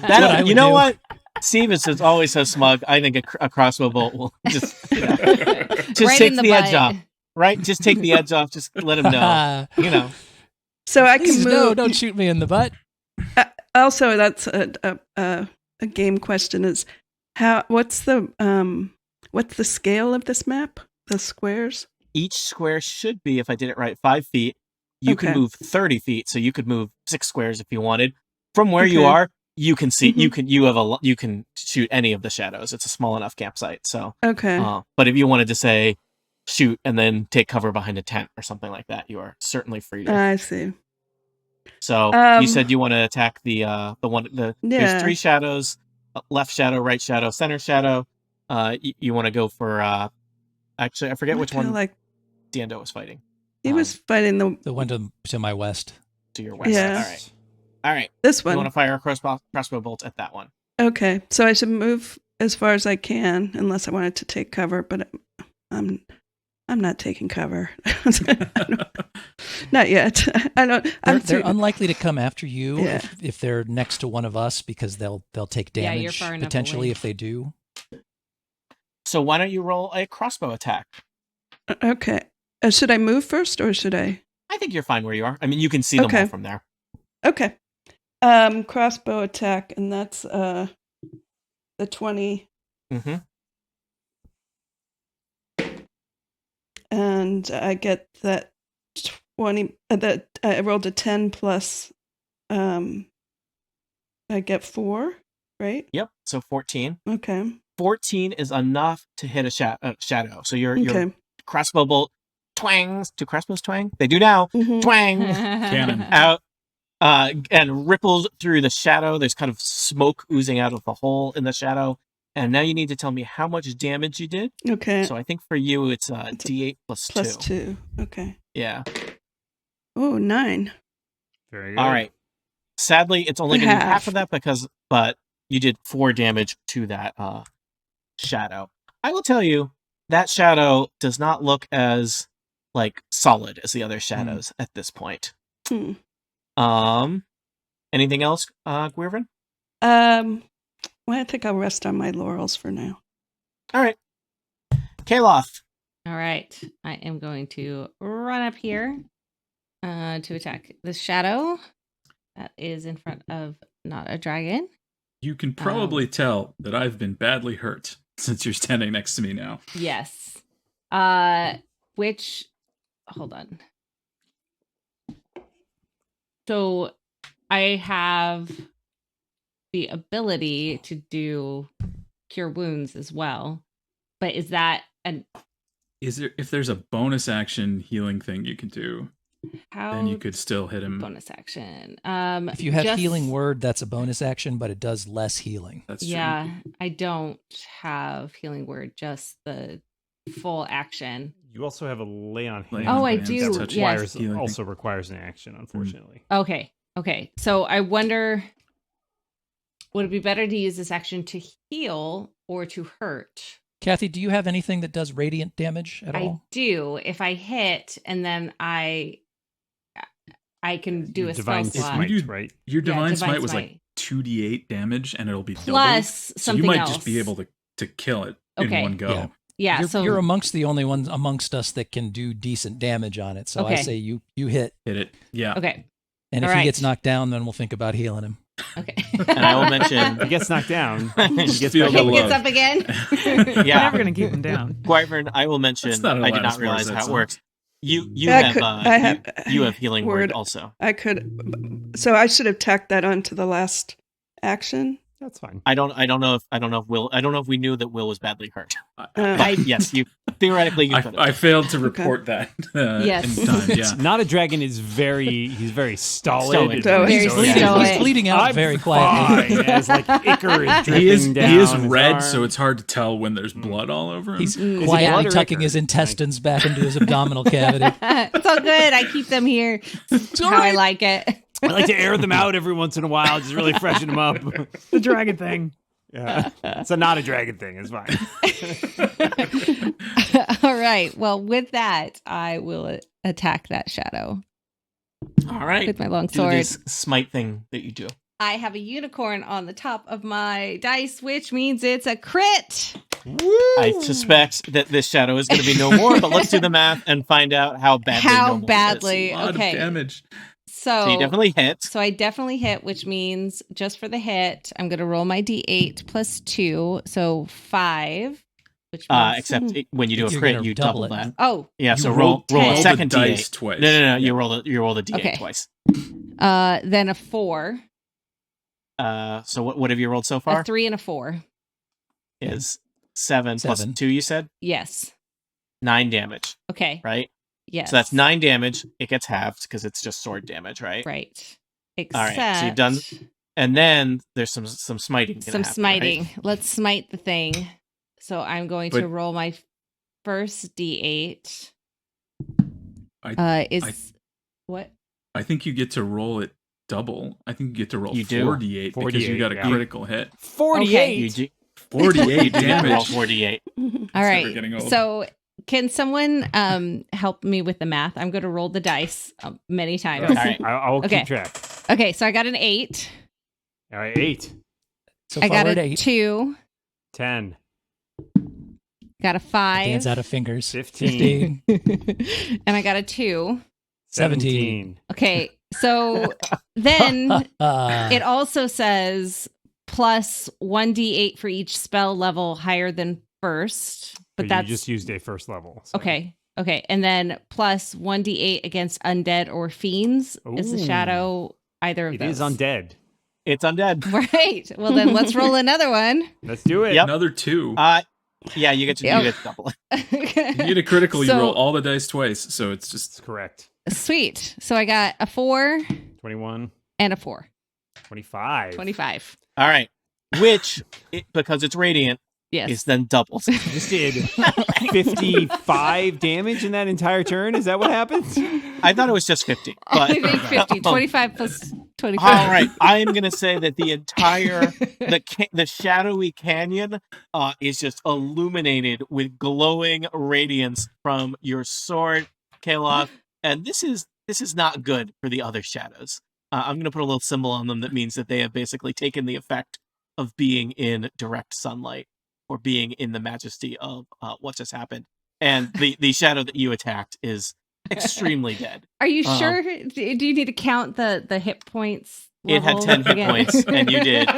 what I You would know do. what? Stevens is always so smug. I think a crossbow bolt will just, just Right take in the the edge butt. off. Right? Just take the edge off. Just let him know. You know. So I can Please, move. no, don't shoot me in the butt. Also, that's a game question. Is what's the scale of this map? The squares. Each square should be, if I did it right, 5 feet. You can Okay. move 30 feet, so you could move 6 squares if you wanted. From where you Okay. are, you can see. Mhm. You can shoot any of the shadows. It's a small enough campsite. So, Okay. but if you wanted to say shoot and then take cover behind a tent or something like that, you are certainly free to. I see. So you said you want to attack the one. There's Yeah. 3 shadows: left shadow, right shadow, center shadow. You want to go for. Actually, I forget which I feel one like Diendo was fighting. he was fighting The one to my west. To your west. Yeah. All right. this You want one. to fire a crossbow bolt at that one. Okay, so I should move as far as I can, unless I wanted to take cover. But I'm not taking cover. Not yet. I don't. They're unlikely to come after you Yeah. if they're next to one of us because they'll take Yeah, damage you're far enough potentially away. if they do. So why don't you roll a crossbow attack? Okay. Should I move first, or should I? I think you're fine where you are. I mean, you can see them all Okay. from there. Okay. Crossbow attack, and that's the 20. Mm-hmm. and I get that 20. That I rolled a 10 plus. I get 4, right? Yep. So 14. Okay. 14 is enough to hit a shadow. So your crossbow bolt twangs. Do crossbows twang? They do now. Twang Cannon. out and ripples through the shadow. There's kind of smoke oozing out of the hole in the shadow. And now you need to tell me how much damage you did. Okay. So I think for you it's D8 plus 2. Plus 2. Okay. Yeah. Oh, 9. Very good. All right. Sadly, it's only going to be half of Half. that but you did 4 damage to that shadow. I will tell you that shadow does not look as solid as the other shadows at this point. Anything else, Gwyrven? Well, I think I'll rest on my laurels for now. All right. Keloth. All right. I am going to run up here to attack the shadow that is in front of not a dragon. You can probably tell that I've been badly hurt since you're standing next to me now. Yes. Hold on. So I have the ability to do cure wounds as well. But is that if there's a bonus action healing thing you can do, then you could still hit him. Bonus action. If you have healing word, that's a bonus action, but it does less healing. That's true. Yeah, I don't have healing word, just the full action. You also have a lay on hand. Oh, I do. That Yes. also requires an action, unfortunately. Okay. So I wonder, would it be better to use this action to heal or to hurt? Kathy, do you have anything that does radiant damage at all? I do. If I hit and then I can do a spell divine slot. smite, right? Your divine Divine smite was Smite. 2d8 damage, and it'll be Plus doubled. So something you might else. just be able to kill it Okay. in one go. Yeah. You're amongst the only ones amongst us that can do decent damage on it. So I Okay. say you hit. Hit it. Yeah. Okay. And if All he right. gets knocked down, then we'll think about healing him. Okay. And I will mention... If he gets knocked down, he gets Feel back the up. love. Gets up again. We're Yeah. never going to keep him down. Gwyrven, I will mention... That's not an I did Alanis not realize how Morissette it song. works. You I have healing word also. I could. So I should have tacked that onto the last action. That's fine. I don't know if we knew that Will was badly hurt. Yes, you theoretically you could have. I failed to report that. Yes. In time. Yeah. Not a dragon is he's very stolid. Stoic. Very stoic. He's bleeding out I'm very quietly. fine, as like ichor is dripping He is down his red, arm. so it's hard to tell when there's blood all over him. He's blood quietly or tucking ichor? his intestines back into his abdominal cavity. It's all good. I keep them here. How I like it. I like to air them out every once in a while, just really freshen them up. The dragon thing. Yeah, it's not a dragon thing. It's fine. All right. Well, with that, I will attack that shadow All right. with my long Do sword. this smite thing that you do. I have a unicorn on the top of my dice, which means it's a crit. I suspect that this shadow is going to be no more, but let's do the math and find out how badly. How no more badly? A lot of Okay. damage. So you definitely hit. So I definitely hit, which means just for the hit, I'm going to roll my D8 plus 2, so 5. Which means, Except when you do a You're crit, gonna you double double it. that. oh, Yeah, You so roll a the second dice D8 twice. No. You roll the D8 Okay. twice. Then a 4, So what have you rolled so far? a 3, and a 4. Is 7 plus 7. 2. You said Yes. 9 damage, Okay. right? Yes. So that's 9 damage. It gets halved because it's just sword damage, right? Right. All Except right, so you've done- And then there's some smiting. gonna some happen, smiting. right? Let's smite the thing. So I'm going to But- roll my first D8. I What? I think you get to roll it double. I think you get to roll You do. 4d8 because you got a 48, yeah. critical hit. 48. You do 48 you do get to roll damage. 48. All never right. getting old. So can someone help me with the math? I'm going to roll the dice many times. All right. I will Okay. keep track. Okay, so I got an 8. All right, 8, So I far got we're at a 8. 2. 10, Got a 5. Hands out of fingers. 15, and I got a 2. 17. Okay, so then Uh, it also says plus 1d8 for each spell level higher than first. But you that's just used a first level. so- okay. Okay, and then plus 1d8 against undead or fiends. Is the Ooh. shadow either of It those? is undead. It's undead. Right. Well, then let's roll another one. Let's do it. Yep. Another 2. Yeah, you get to double it. You get a critical, you So- roll all the dice twice, so it's That's just correct. Sweet. So I got a 4 21, and a 4. 25. 25. All right. Which, because it's radiant, Yes. is then doubled. You just did 55 damage in that entire turn? Is that what happened? I thought it was just 50. I But think 50. 25 plus 25. all right, I am going to say that the entire the shadowy canyon is just illuminated with glowing radiance from your sword, Keloth, and this is not good for the other shadows. I'm going to put a little symbol on them that means that they have basically taken the effect of being in direct sunlight or being in the majesty of what just happened. And the shadow that you attacked is extremely dead. Are you sure? Do you need to count the hit points? It had level 10 hit again? points, and you did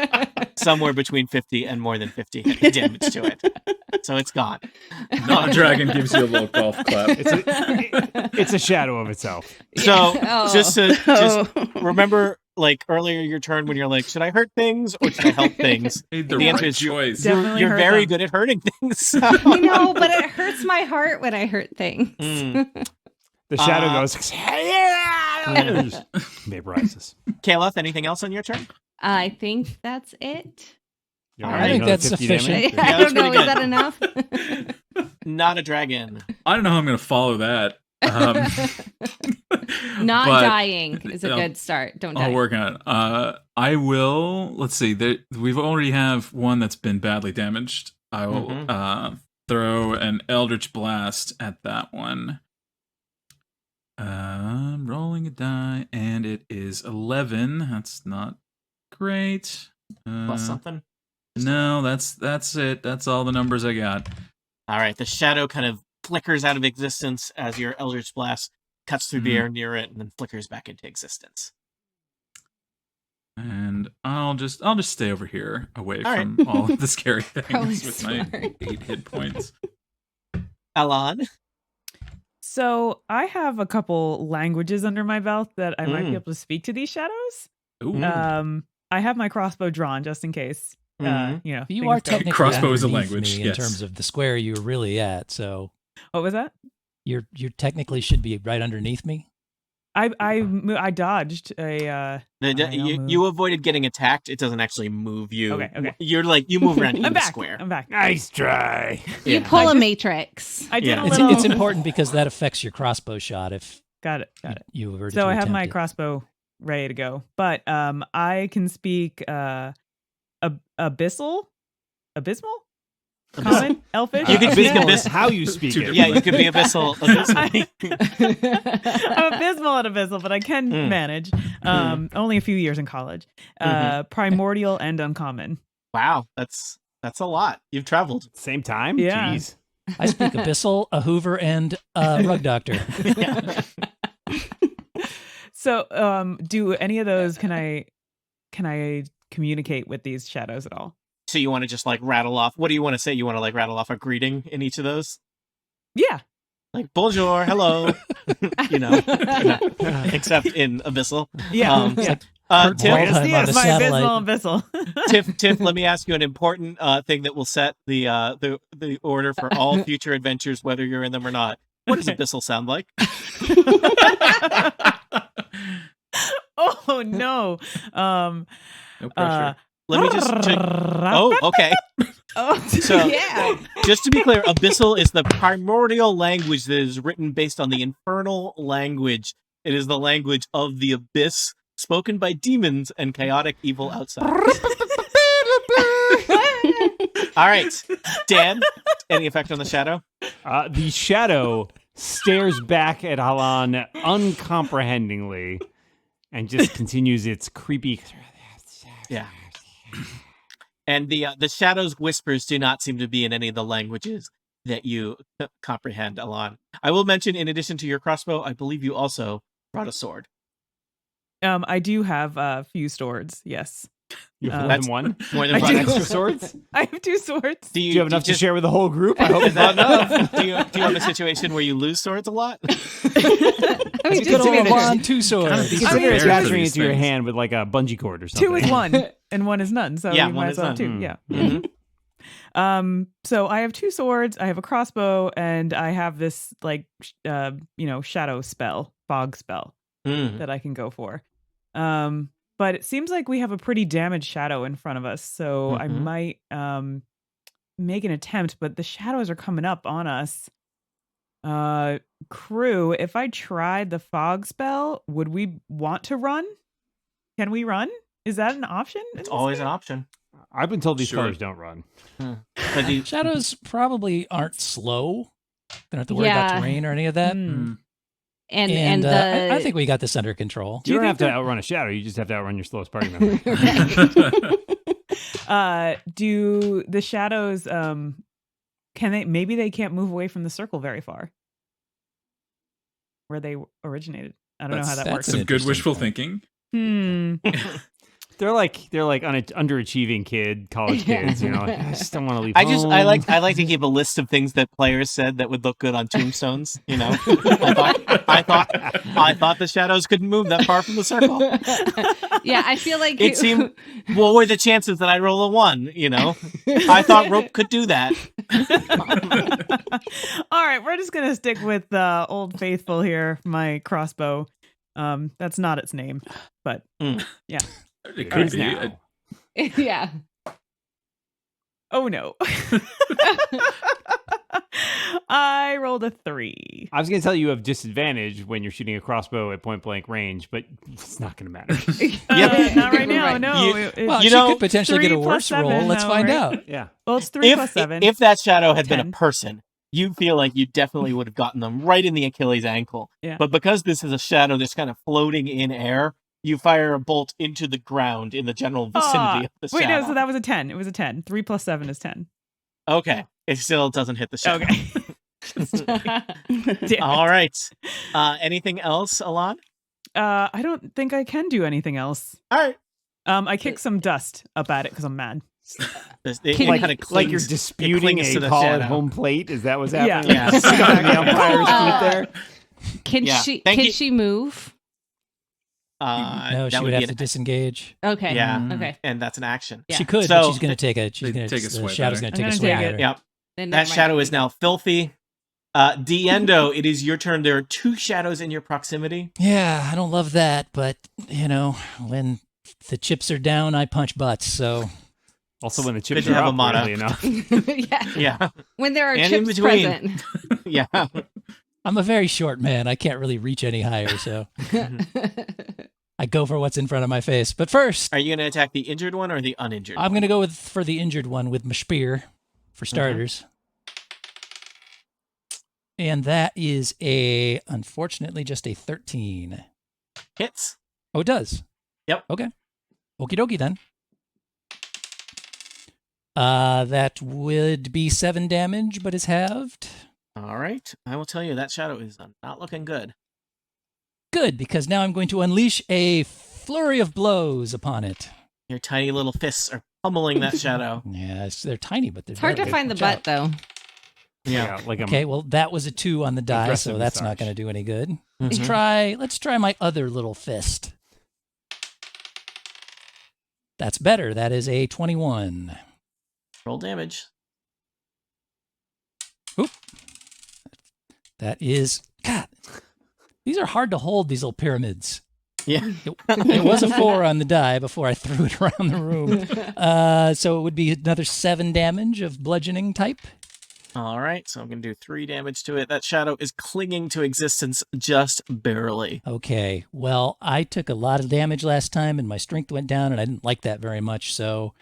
somewhere between 50 and more than 50 hit damage to it. So it's gone. non-dragon gives you a little golf clap. It's a shadow of itself. So Oh. just remember, like earlier your turn when you're like, should I hurt things or should I help things? Made The the answer right is choice. Definitely You're hurt very them. good at hurting things. I know, but it hurts my heart when I hurt things. Mm. The shadow goes, vaporizes. Keloth, anything else on your turn? I think that's it. You All wanna right. add I think another that's 50 sufficient. damage? I that's don't know. pretty Is good. that enough? Not a dragon. I don't know how I'm going to follow that. Not but dying is a I'll- good start. Don't die. I'll work on it. I will. Let's see. We've already have one that's been badly damaged. I will throw an Eldritch Blast at that one. Rolling a die, and it is 11. That's not great. Plus something. No, that's it. That's all the numbers I got. All right. The shadow kind of flickers out of existence as your Eldritch Blast cuts through the air near it and then flickers back into existence. And I'll just stay over here away All from right. all of the scary Probably things with my smart. 8 hit points. Ahlan. So I have a couple languages under my belt that I might be able to speak to these shadows. Ooh. I have my crossbow drawn just in case. Mhm. You know, You things are go- technically Crossbow is a underneath language, me in yes. terms of the square you're really at. So What was that? you technically should be right underneath me. I dodged a. You avoided getting attacked. It doesn't actually move you. Okay. You're like, you move around in I'm the back. square. I'm back. Nice try. You Yeah. pull a matrix. I did Yeah. a It's, little. it's important because that affects your crossbow shot if Got it. you were to So I have my attempt it. crossbow ready to go, but I can speak abysmal, common, elfish. You can speak Abysmal abyss- is how you speak Two it. Yeah, you could be abyssal. I'm abysmal at abyssal, but I can manage. Only a few years in college. Primordial and uncommon. Wow, that's a lot. You've traveled. Same time? Yeah. Jeez. I speak abyssal, a Hoover, and a rug doctor. So, do any of those? Can I communicate with these shadows at all? So you want to just like rattle off? What do you want to say? You want to like rattle off a greeting in each of those? Yeah. Like bonjour, hello, except in abyssal. Yeah. It's yeah. like, Kurt Tiff, Waldheim on Yes, the my satellite. abyssal. Tiff, let me ask you an important thing that will set the order for all future adventures, whether you're in them or not. What does abyssal sound like? Oh no. No pressure. Let me just check. Oh, okay. Oh, So- Yeah. Just to be clear, abyssal is the primordial language that is written based on the infernal language. It is the language of the abyss, spoken by demons and chaotic evil outsiders. All right, Dan. Any effect on the shadow? The shadow stares back at Ahlan uncomprehendingly and just continues its creepy. Yeah. And the shadow's whispers do not seem to be in any of the languages that you comprehend, Ahlan. I will mention, in addition to your crossbow, I believe you also brought a sword. I do have a few swords. Yes. You have more That's than one? more than I Got one. do. extra swords? I have 2 swords. Do you have enough to share with the whole group? I hope Is that not. enough? Do you have a situation where you lose swords a lot? I mean, You just could to be have fair. won 2 swords. Consider mean- attaching for it to your these hand with like a bungee cord or something. 2 is 1, and 1 is none. So Yeah, we one might is as well have none. 2. Yeah. Mhm. So I have 2 swords, I have a crossbow, and I have this like shadow spell, fog spell Mm. that I can go for. But it seems like we have a pretty damaged shadow in front of us, so I Mhm. might make an attempt, but the shadows are coming up on us. Crew, if I tried the fog spell, would we want to run? Can we run? Is that an option? It's always an option. I've been told these Sure. colors don't run. But the- Shadows probably aren't slow. They don't have to worry about Yeah. terrain or any of that. Hmm. And the I think we got this under control. Do You you don't have think to outrun a shadow. You just have to outrun your slowest party member. Do the shadows can they maybe they can't move away from the circle very far where they originated. I don't know how that That's works. an Some good interesting wishful point. thinking. They're like underachieving college kids. You know, like, I just don't want to leave. I home. like to keep a list of things that players said that would look good on tombstones. You know, I thought the shadows couldn't move that far from the circle. yeah, I feel like It seemed. What were the chances that I roll a 1? You know, I thought rope could do that. All right, we're just gonna stick with Old Faithful here. My crossbow. That's not its name, but yeah. It could is be. now. yeah. Oh no. I rolled a 3. I was going to tell you have disadvantage when you're shooting a crossbow at point blank range, but it's not going to matter. Not right now. Right. No. You- Well, you she know, could potentially get a 3 worse plus 7, roll. Let's no, find right? out. Yeah. Well, it's 3 plus 7. If that shadow had been 10. a person, you feel like you definitely would have gotten them right in the Achilles ankle. Yeah. But because this is a shadow that's kind of floating in air, you fire a bolt into the ground in the general vicinity of the Wait, shadow. no, so that was a 10. It was a 10. 3 plus 7 is 10. Okay. It still doesn't hit the shadow. Okay. Damn All it. right. Anything else, Ahlan? I don't think I can do anything else. All right. I kicked some dust up at it because I'm mad. It Can kind you- of Like you're disputing clings to a the call shadow. at home plate? Is that what's Yeah. happening? Yeah. Stuck in the umpire's feet there? Can Yeah. she Thank can you. she move? No, she that would be have an- to disengage. Okay. Yeah. Okay. And that's an action. Yeah. She could, So- but she's going to take a. She's going Take to a the swipe shadow's at going her. to take a I'm gonna swing take at it. her. Yep. Then That never mind. shadow is now filthy. Diendo, it is your turn. There are 2 shadows in your proximity. Yeah, I don't love that, but when the chips are down, I punch butts. So Also, when the Good chips to are have a up, motto. weirdly enough. yeah. Yeah. When there are And in chips between. present. Yeah. I'm a very short man. I can't really reach any higher. So I go for what's in front of my face. But first, Are you going to attack the injured one or the uninjured I'm one? going to go for the injured one with my spear, for starters. And that is unfortunately, just a 13. Hits. Oh, it does? Yep. Okay. Okie dokie then. That would be 7 damage, but is halved. All right. I will tell you that shadow is not looking good. Good, because now I'm going to unleash a flurry of blows upon it. Your tiny little fists are pummeling that shadow. Yeah, they're tiny, but they're It's hard to deadly. find the Watch butt out. though. Yeah. Like a Okay, well, that was a 2 on the die, Aggressive so that's not massage. going to do any good. Mhm. Let's try my other little fist. That's better. That is a 21. Roll damage. That is, God, these are hard to hold, these little pyramids. Yeah. It was a 4 on the die before I threw it around the room. So it would be another 7 damage of bludgeoning type. All right. So I'm going to do 3 damage to it. That shadow is clinging to existence just barely. Okay, well, I took a lot of damage last time and my strength went down and I didn't like that very much. So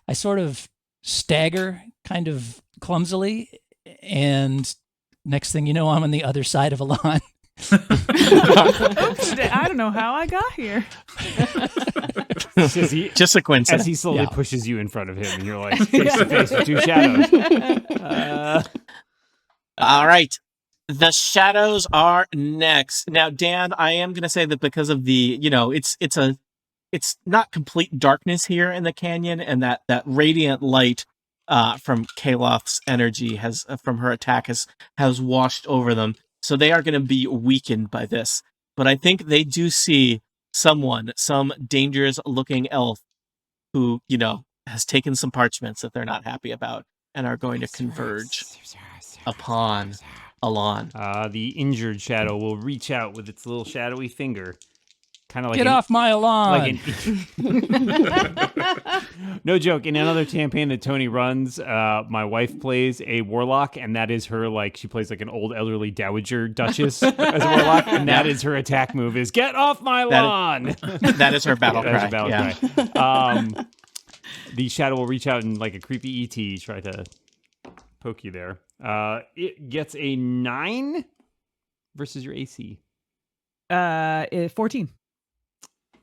I sort of stagger kind of clumsily. And next thing you know, I'm on the other side of Ahlan. Oops, I don't know how I got here. as he, Just a coincidence. as he slowly Yeah. pushes you in front of him, and you're like face to face with 2 shadows. All right. The shadows are next. Now, Dan, I am going to say that because of the, it's a it's not complete darkness here in the canyon, and that radiant light from Keloth's energy from her attack has washed over them. So they are going to be weakened by this. But I think they do see some dangerous looking elf who, has taken some parchments that they're not happy about and are going to converge upon Ahlan. The injured shadow will reach out with its little shadowy finger. Kind of like Get off my lawn! No joke. In another campaign that Tony runs, my wife plays a warlock, and that is her, she plays like an old elderly dowager duchess as a warlock, and that is her attack move is get off my lawn. That is her battle cry. That is her battle cry. The shadow will reach out and like a creepy ET try to poke you there. It gets a 9 versus your AC. 14.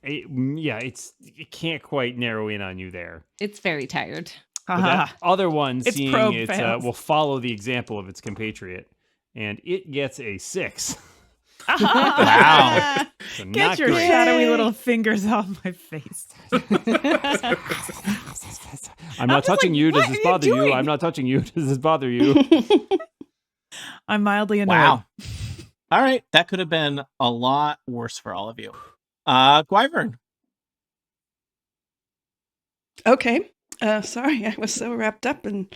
It can't quite narrow in on you there. It's very tired. But that other one, It's seeing probe it, fails. will follow the example of its compatriot, and it gets a 6. Wow. So Get not your great. shadowy little fingers off my face. I'm not just touching like, you. Does what this are you bother you? doing? I'm not touching you. Does this bother you? I'm mildly annoyed. Wow. All right. That could have been a lot worse for all of you. Gwyrven. Okay. Sorry, I was so wrapped up in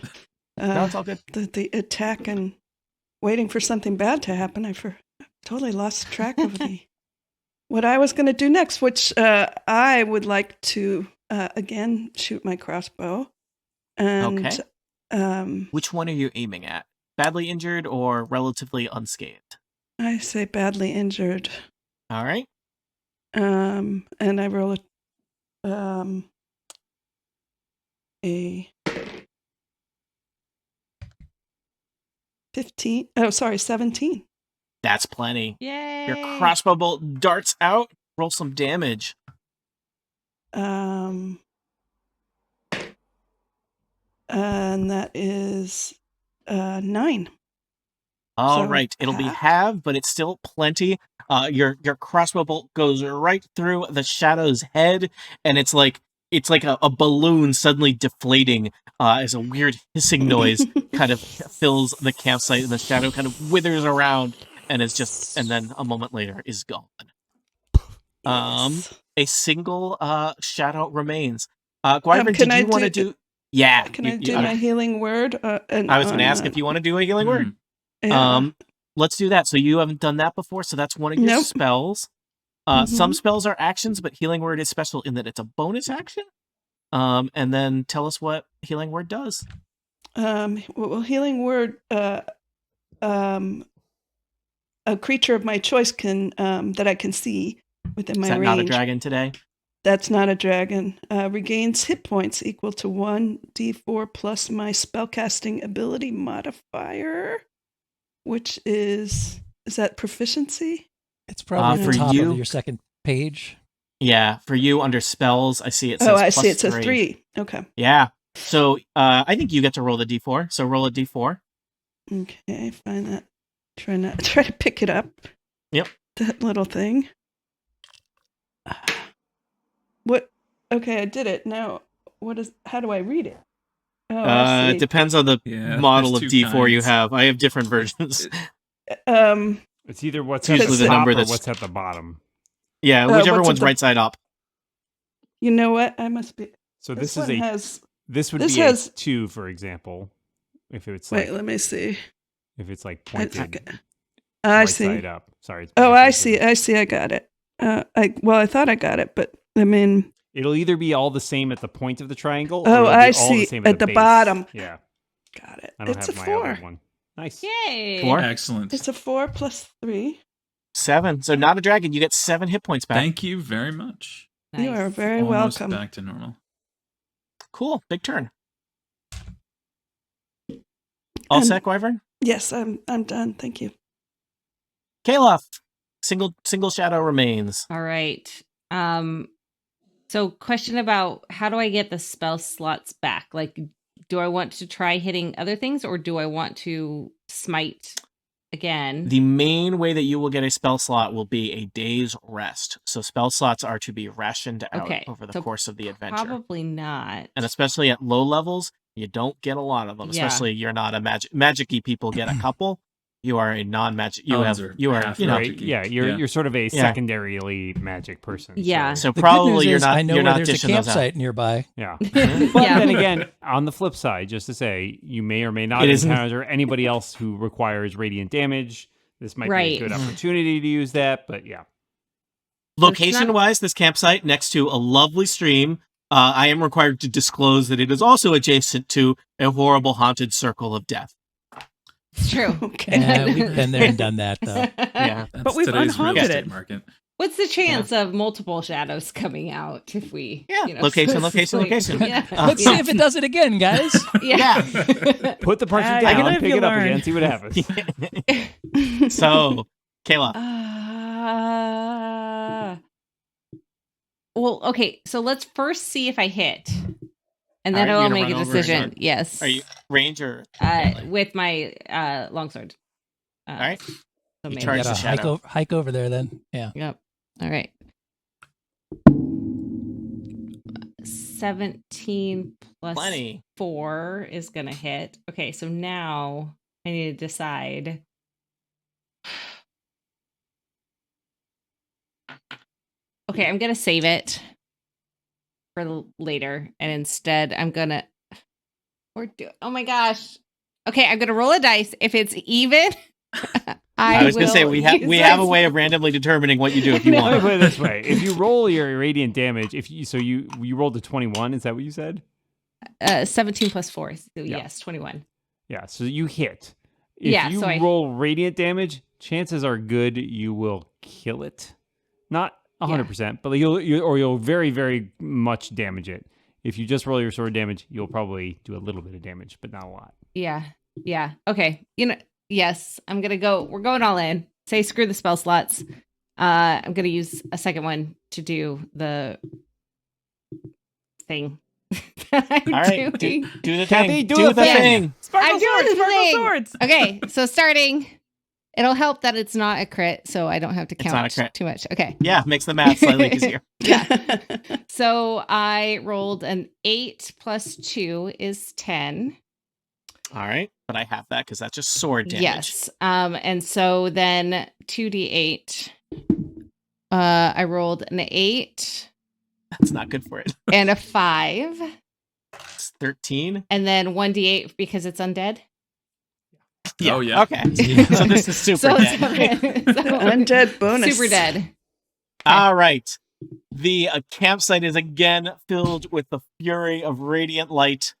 No, it's all good. the attack and waiting for something bad to happen. I totally lost track of what I was going to do next, which I would like to again shoot my crossbow. And Okay. Which one are you aiming at? Badly injured or relatively unscathed? I say badly injured. All right. And I roll a 15. Oh, sorry, 17. That's plenty. Yay! Your crossbow bolt darts out. Roll some damage. And that is 9. All So right. It'll be half. halved, but it's still plenty. Your crossbow bolt goes right through the shadow's head, and it's like a balloon suddenly deflating as a weird hissing noise kind of fills the campsite, and the shadow kind of withers around and then a moment later is gone. Yes. A single shadow remains. Gwyrven, can did I you want to do- do? Yeah. Can I do my healing word? I was going to ask if you want to do a healing word. Yeah. Let's do that. So you haven't done that before, so that's one of your Nope. spells. Some spells are actions, but healing word is special in that it's a bonus action. And then tell us what healing word does. Well, healing word. A creature of my choice can that I can see within my Is that range. not a dragon today? That's not a dragon. Regains hit points equal to 1d4 plus my spellcasting ability modifier, which is that proficiency? It's probably at for the top you- of your second page. Yeah, for you under spells, I see it says I see. plus It says 3. 3. Okay. Yeah. So I think you get to roll the d4. So roll a d4. Okay. Find that. Try to pick it up. Yep. That little thing. What? Okay, I did it. Now, how do I read it? Oh, I It see. depends on the Yeah, model of there's d4 two you kinds. have. I have different versions. It's either what's It's at the usually the top number or that's- what's at the bottom. Yeah, what's whichever at one's the- right side up. You know what? I must be. So This this is one a has. this would this be has- a 2, for example. If it's Wait, like let me see. pointed I right see. side up. Sorry. it's Oh, I backwards. see. I see. I got it. I thought I got it, but I mean, It'll either be all the same at the point of the triangle. Oh, or it'll be I all see. The same At the base. bottom. Yeah, got it. I don't It's have a my 4. other one. Nice. Yay! 4? Excellent. It's a 4 plus 3. 7. So not a dragon. You get 7 hit points back. Thank you very much. You are Nice. very Almost welcome. back to normal. Cool. Big turn. All And- set, Gwyrven? Yes, I'm done. Thank you. Keloth. Single shadow remains. All right. So question about how do I get the spell slots back? Like, do I want to try hitting other things or do I want to smite again. The main way that you will get a spell slot will be a day's rest. So spell slots are to be rationed out over the course of the adventure. Probably not. And especially at low levels, you don't get a lot of them. Yeah. Especially you're not a magic-y people get a couple. You are a non-magic. You are right. Yeah, you're sort of a secondarily magic person. Yeah. So probably you're not. I know you're where not there's a dishing those out. campsite nearby. Yeah. But then again, on the flip side, just to say, you may or may not encounter anybody else who requires radiant damage. This might be a good opportunity to use that, but yeah. Location-wise, this campsite next to a lovely stream. I am required to disclose that it is also adjacent to a horrible haunted circle of death. It's true. Okay. We've been there and done that, though. Yeah. But we've unhaunted it. Market. What's the chance of multiple shadows coming out if we, location. Yeah. Let's see if it does it again, guys. Yeah. Put the parchment down, pick it up again, see what happens. So, Keloth. Well, okay. So let's first see if I hit. And then All right, I'll you're make gonna a run over decision. again. Yes. Are you ranger? With my longsword. All right. So You maybe. charge the shadow. Hike over there then. Yeah. Yep. All right. 17 plus Plenty. 4 is going to hit. Okay, so now I need to decide. Okay, I'm going to save it for later. And instead, I'm going to... Oh my gosh. Okay, I'm going to roll a dice. If it's even... I was going to say, we have a way of randomly determining what you do if you want. Let me put it this way. If you roll your radiant damage, you rolled a 21, is that what you said? 17 plus 4. So yes, 21. Yeah, so you hit. If you roll radiant damage, chances are good you will kill it. Not 100%, but you'll very, very much damage it. If you just roll your sword damage, you'll probably do a little bit of damage, but not a lot. Yeah. Okay. Yes, I'm gonna go. We're going all in. Say screw the spell slots. I'm gonna use a second one to do the thing. All right, do the Kathy, thing. do the thing. Sparkle I'm doing the thing. swords. Okay, so starting. It'll help that it's not a crit, so I don't have to count too much. Okay. Yeah, makes the math slightly easier. Yeah. So I rolled an 8 plus 2 is 10. All right, but I have that because that's just sword damage. Yes. And so then 2d8. I rolled an 8. That's not good for it. And a 5. It's 13. And then 1d8 because it's undead. Yeah. Oh, yeah. Okay. So this is super dead. Undead bonus. Super dead. All right. The campsite is again filled with the fury of radiant light,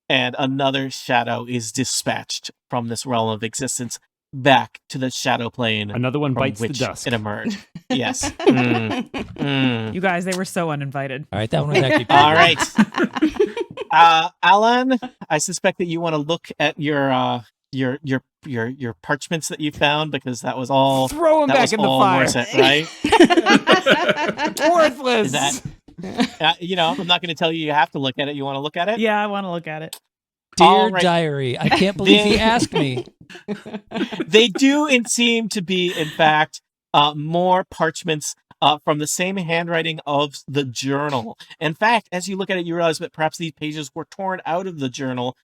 and another shadow is dispatched from this realm of existence back to the shadow plane. Another one from bites the which dusk. It emerged. Yes. You guys, they were so uninvited. All right, that one was actually All right. Ahlan, I suspect that you want to look at your parchments that you found, because that was all. Throw them back in the fire. Right? Worthless. Is that? I'm not going to tell you have to look at it. You want to look at it? Yeah, I want to look at it. Dear diary, I can't believe he asked me. They do seem to be, in fact, more parchments from the same handwriting of the journal. In fact, as you look at it, you realize that perhaps these pages were torn out of the journal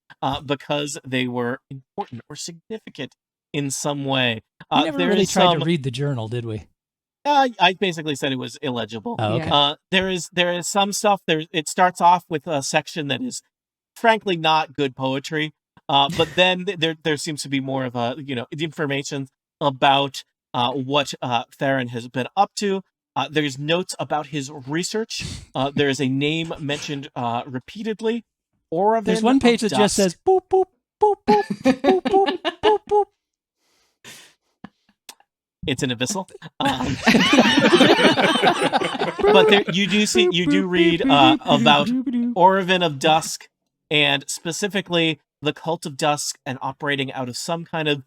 because they were important or significant in some way. We never really tried to read the journal, did we? I basically said it was illegible. Oh, okay. There is some stuff. It starts off with a section that is, frankly, not good poetry. But then there seems to be more of information about what Theron has been up to. There's notes about his research. There is a name mentioned repeatedly. There's one page that just says boop boop boop boop boop boop boop boop. It's an abyssal. But you do read about Gwyrven of Dusk, and specifically the cult of Dusk, and operating out of some kind of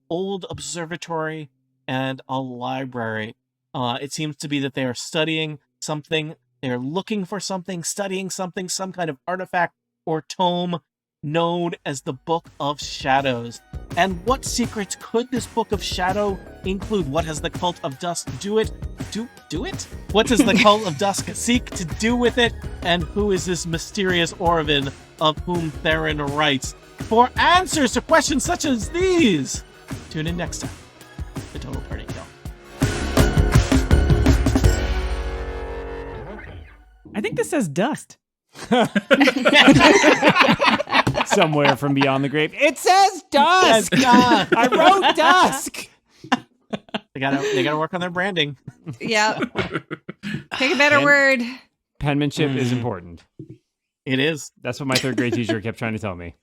old observatory and a library. It seems to be that they are studying something, they're looking for something, studying something, some kind of artifact or tome known as the Book of Shadows. And what secrets could this Book of Shadow include? What has the Cult of Dusk do it? What does the Cult of Dusk seek to do with it? And who is this mysterious Orvin of whom Theron writes? For answers to questions such as these, tune in next time to Total Party Kill. I think this says dust. Somewhere from beyond the grave. It says Dusk! I wrote Dusk! They gotta work on their branding. Yeah. Pick a better word. Penmanship is important. It is. That's what my third grade teacher kept trying to tell me.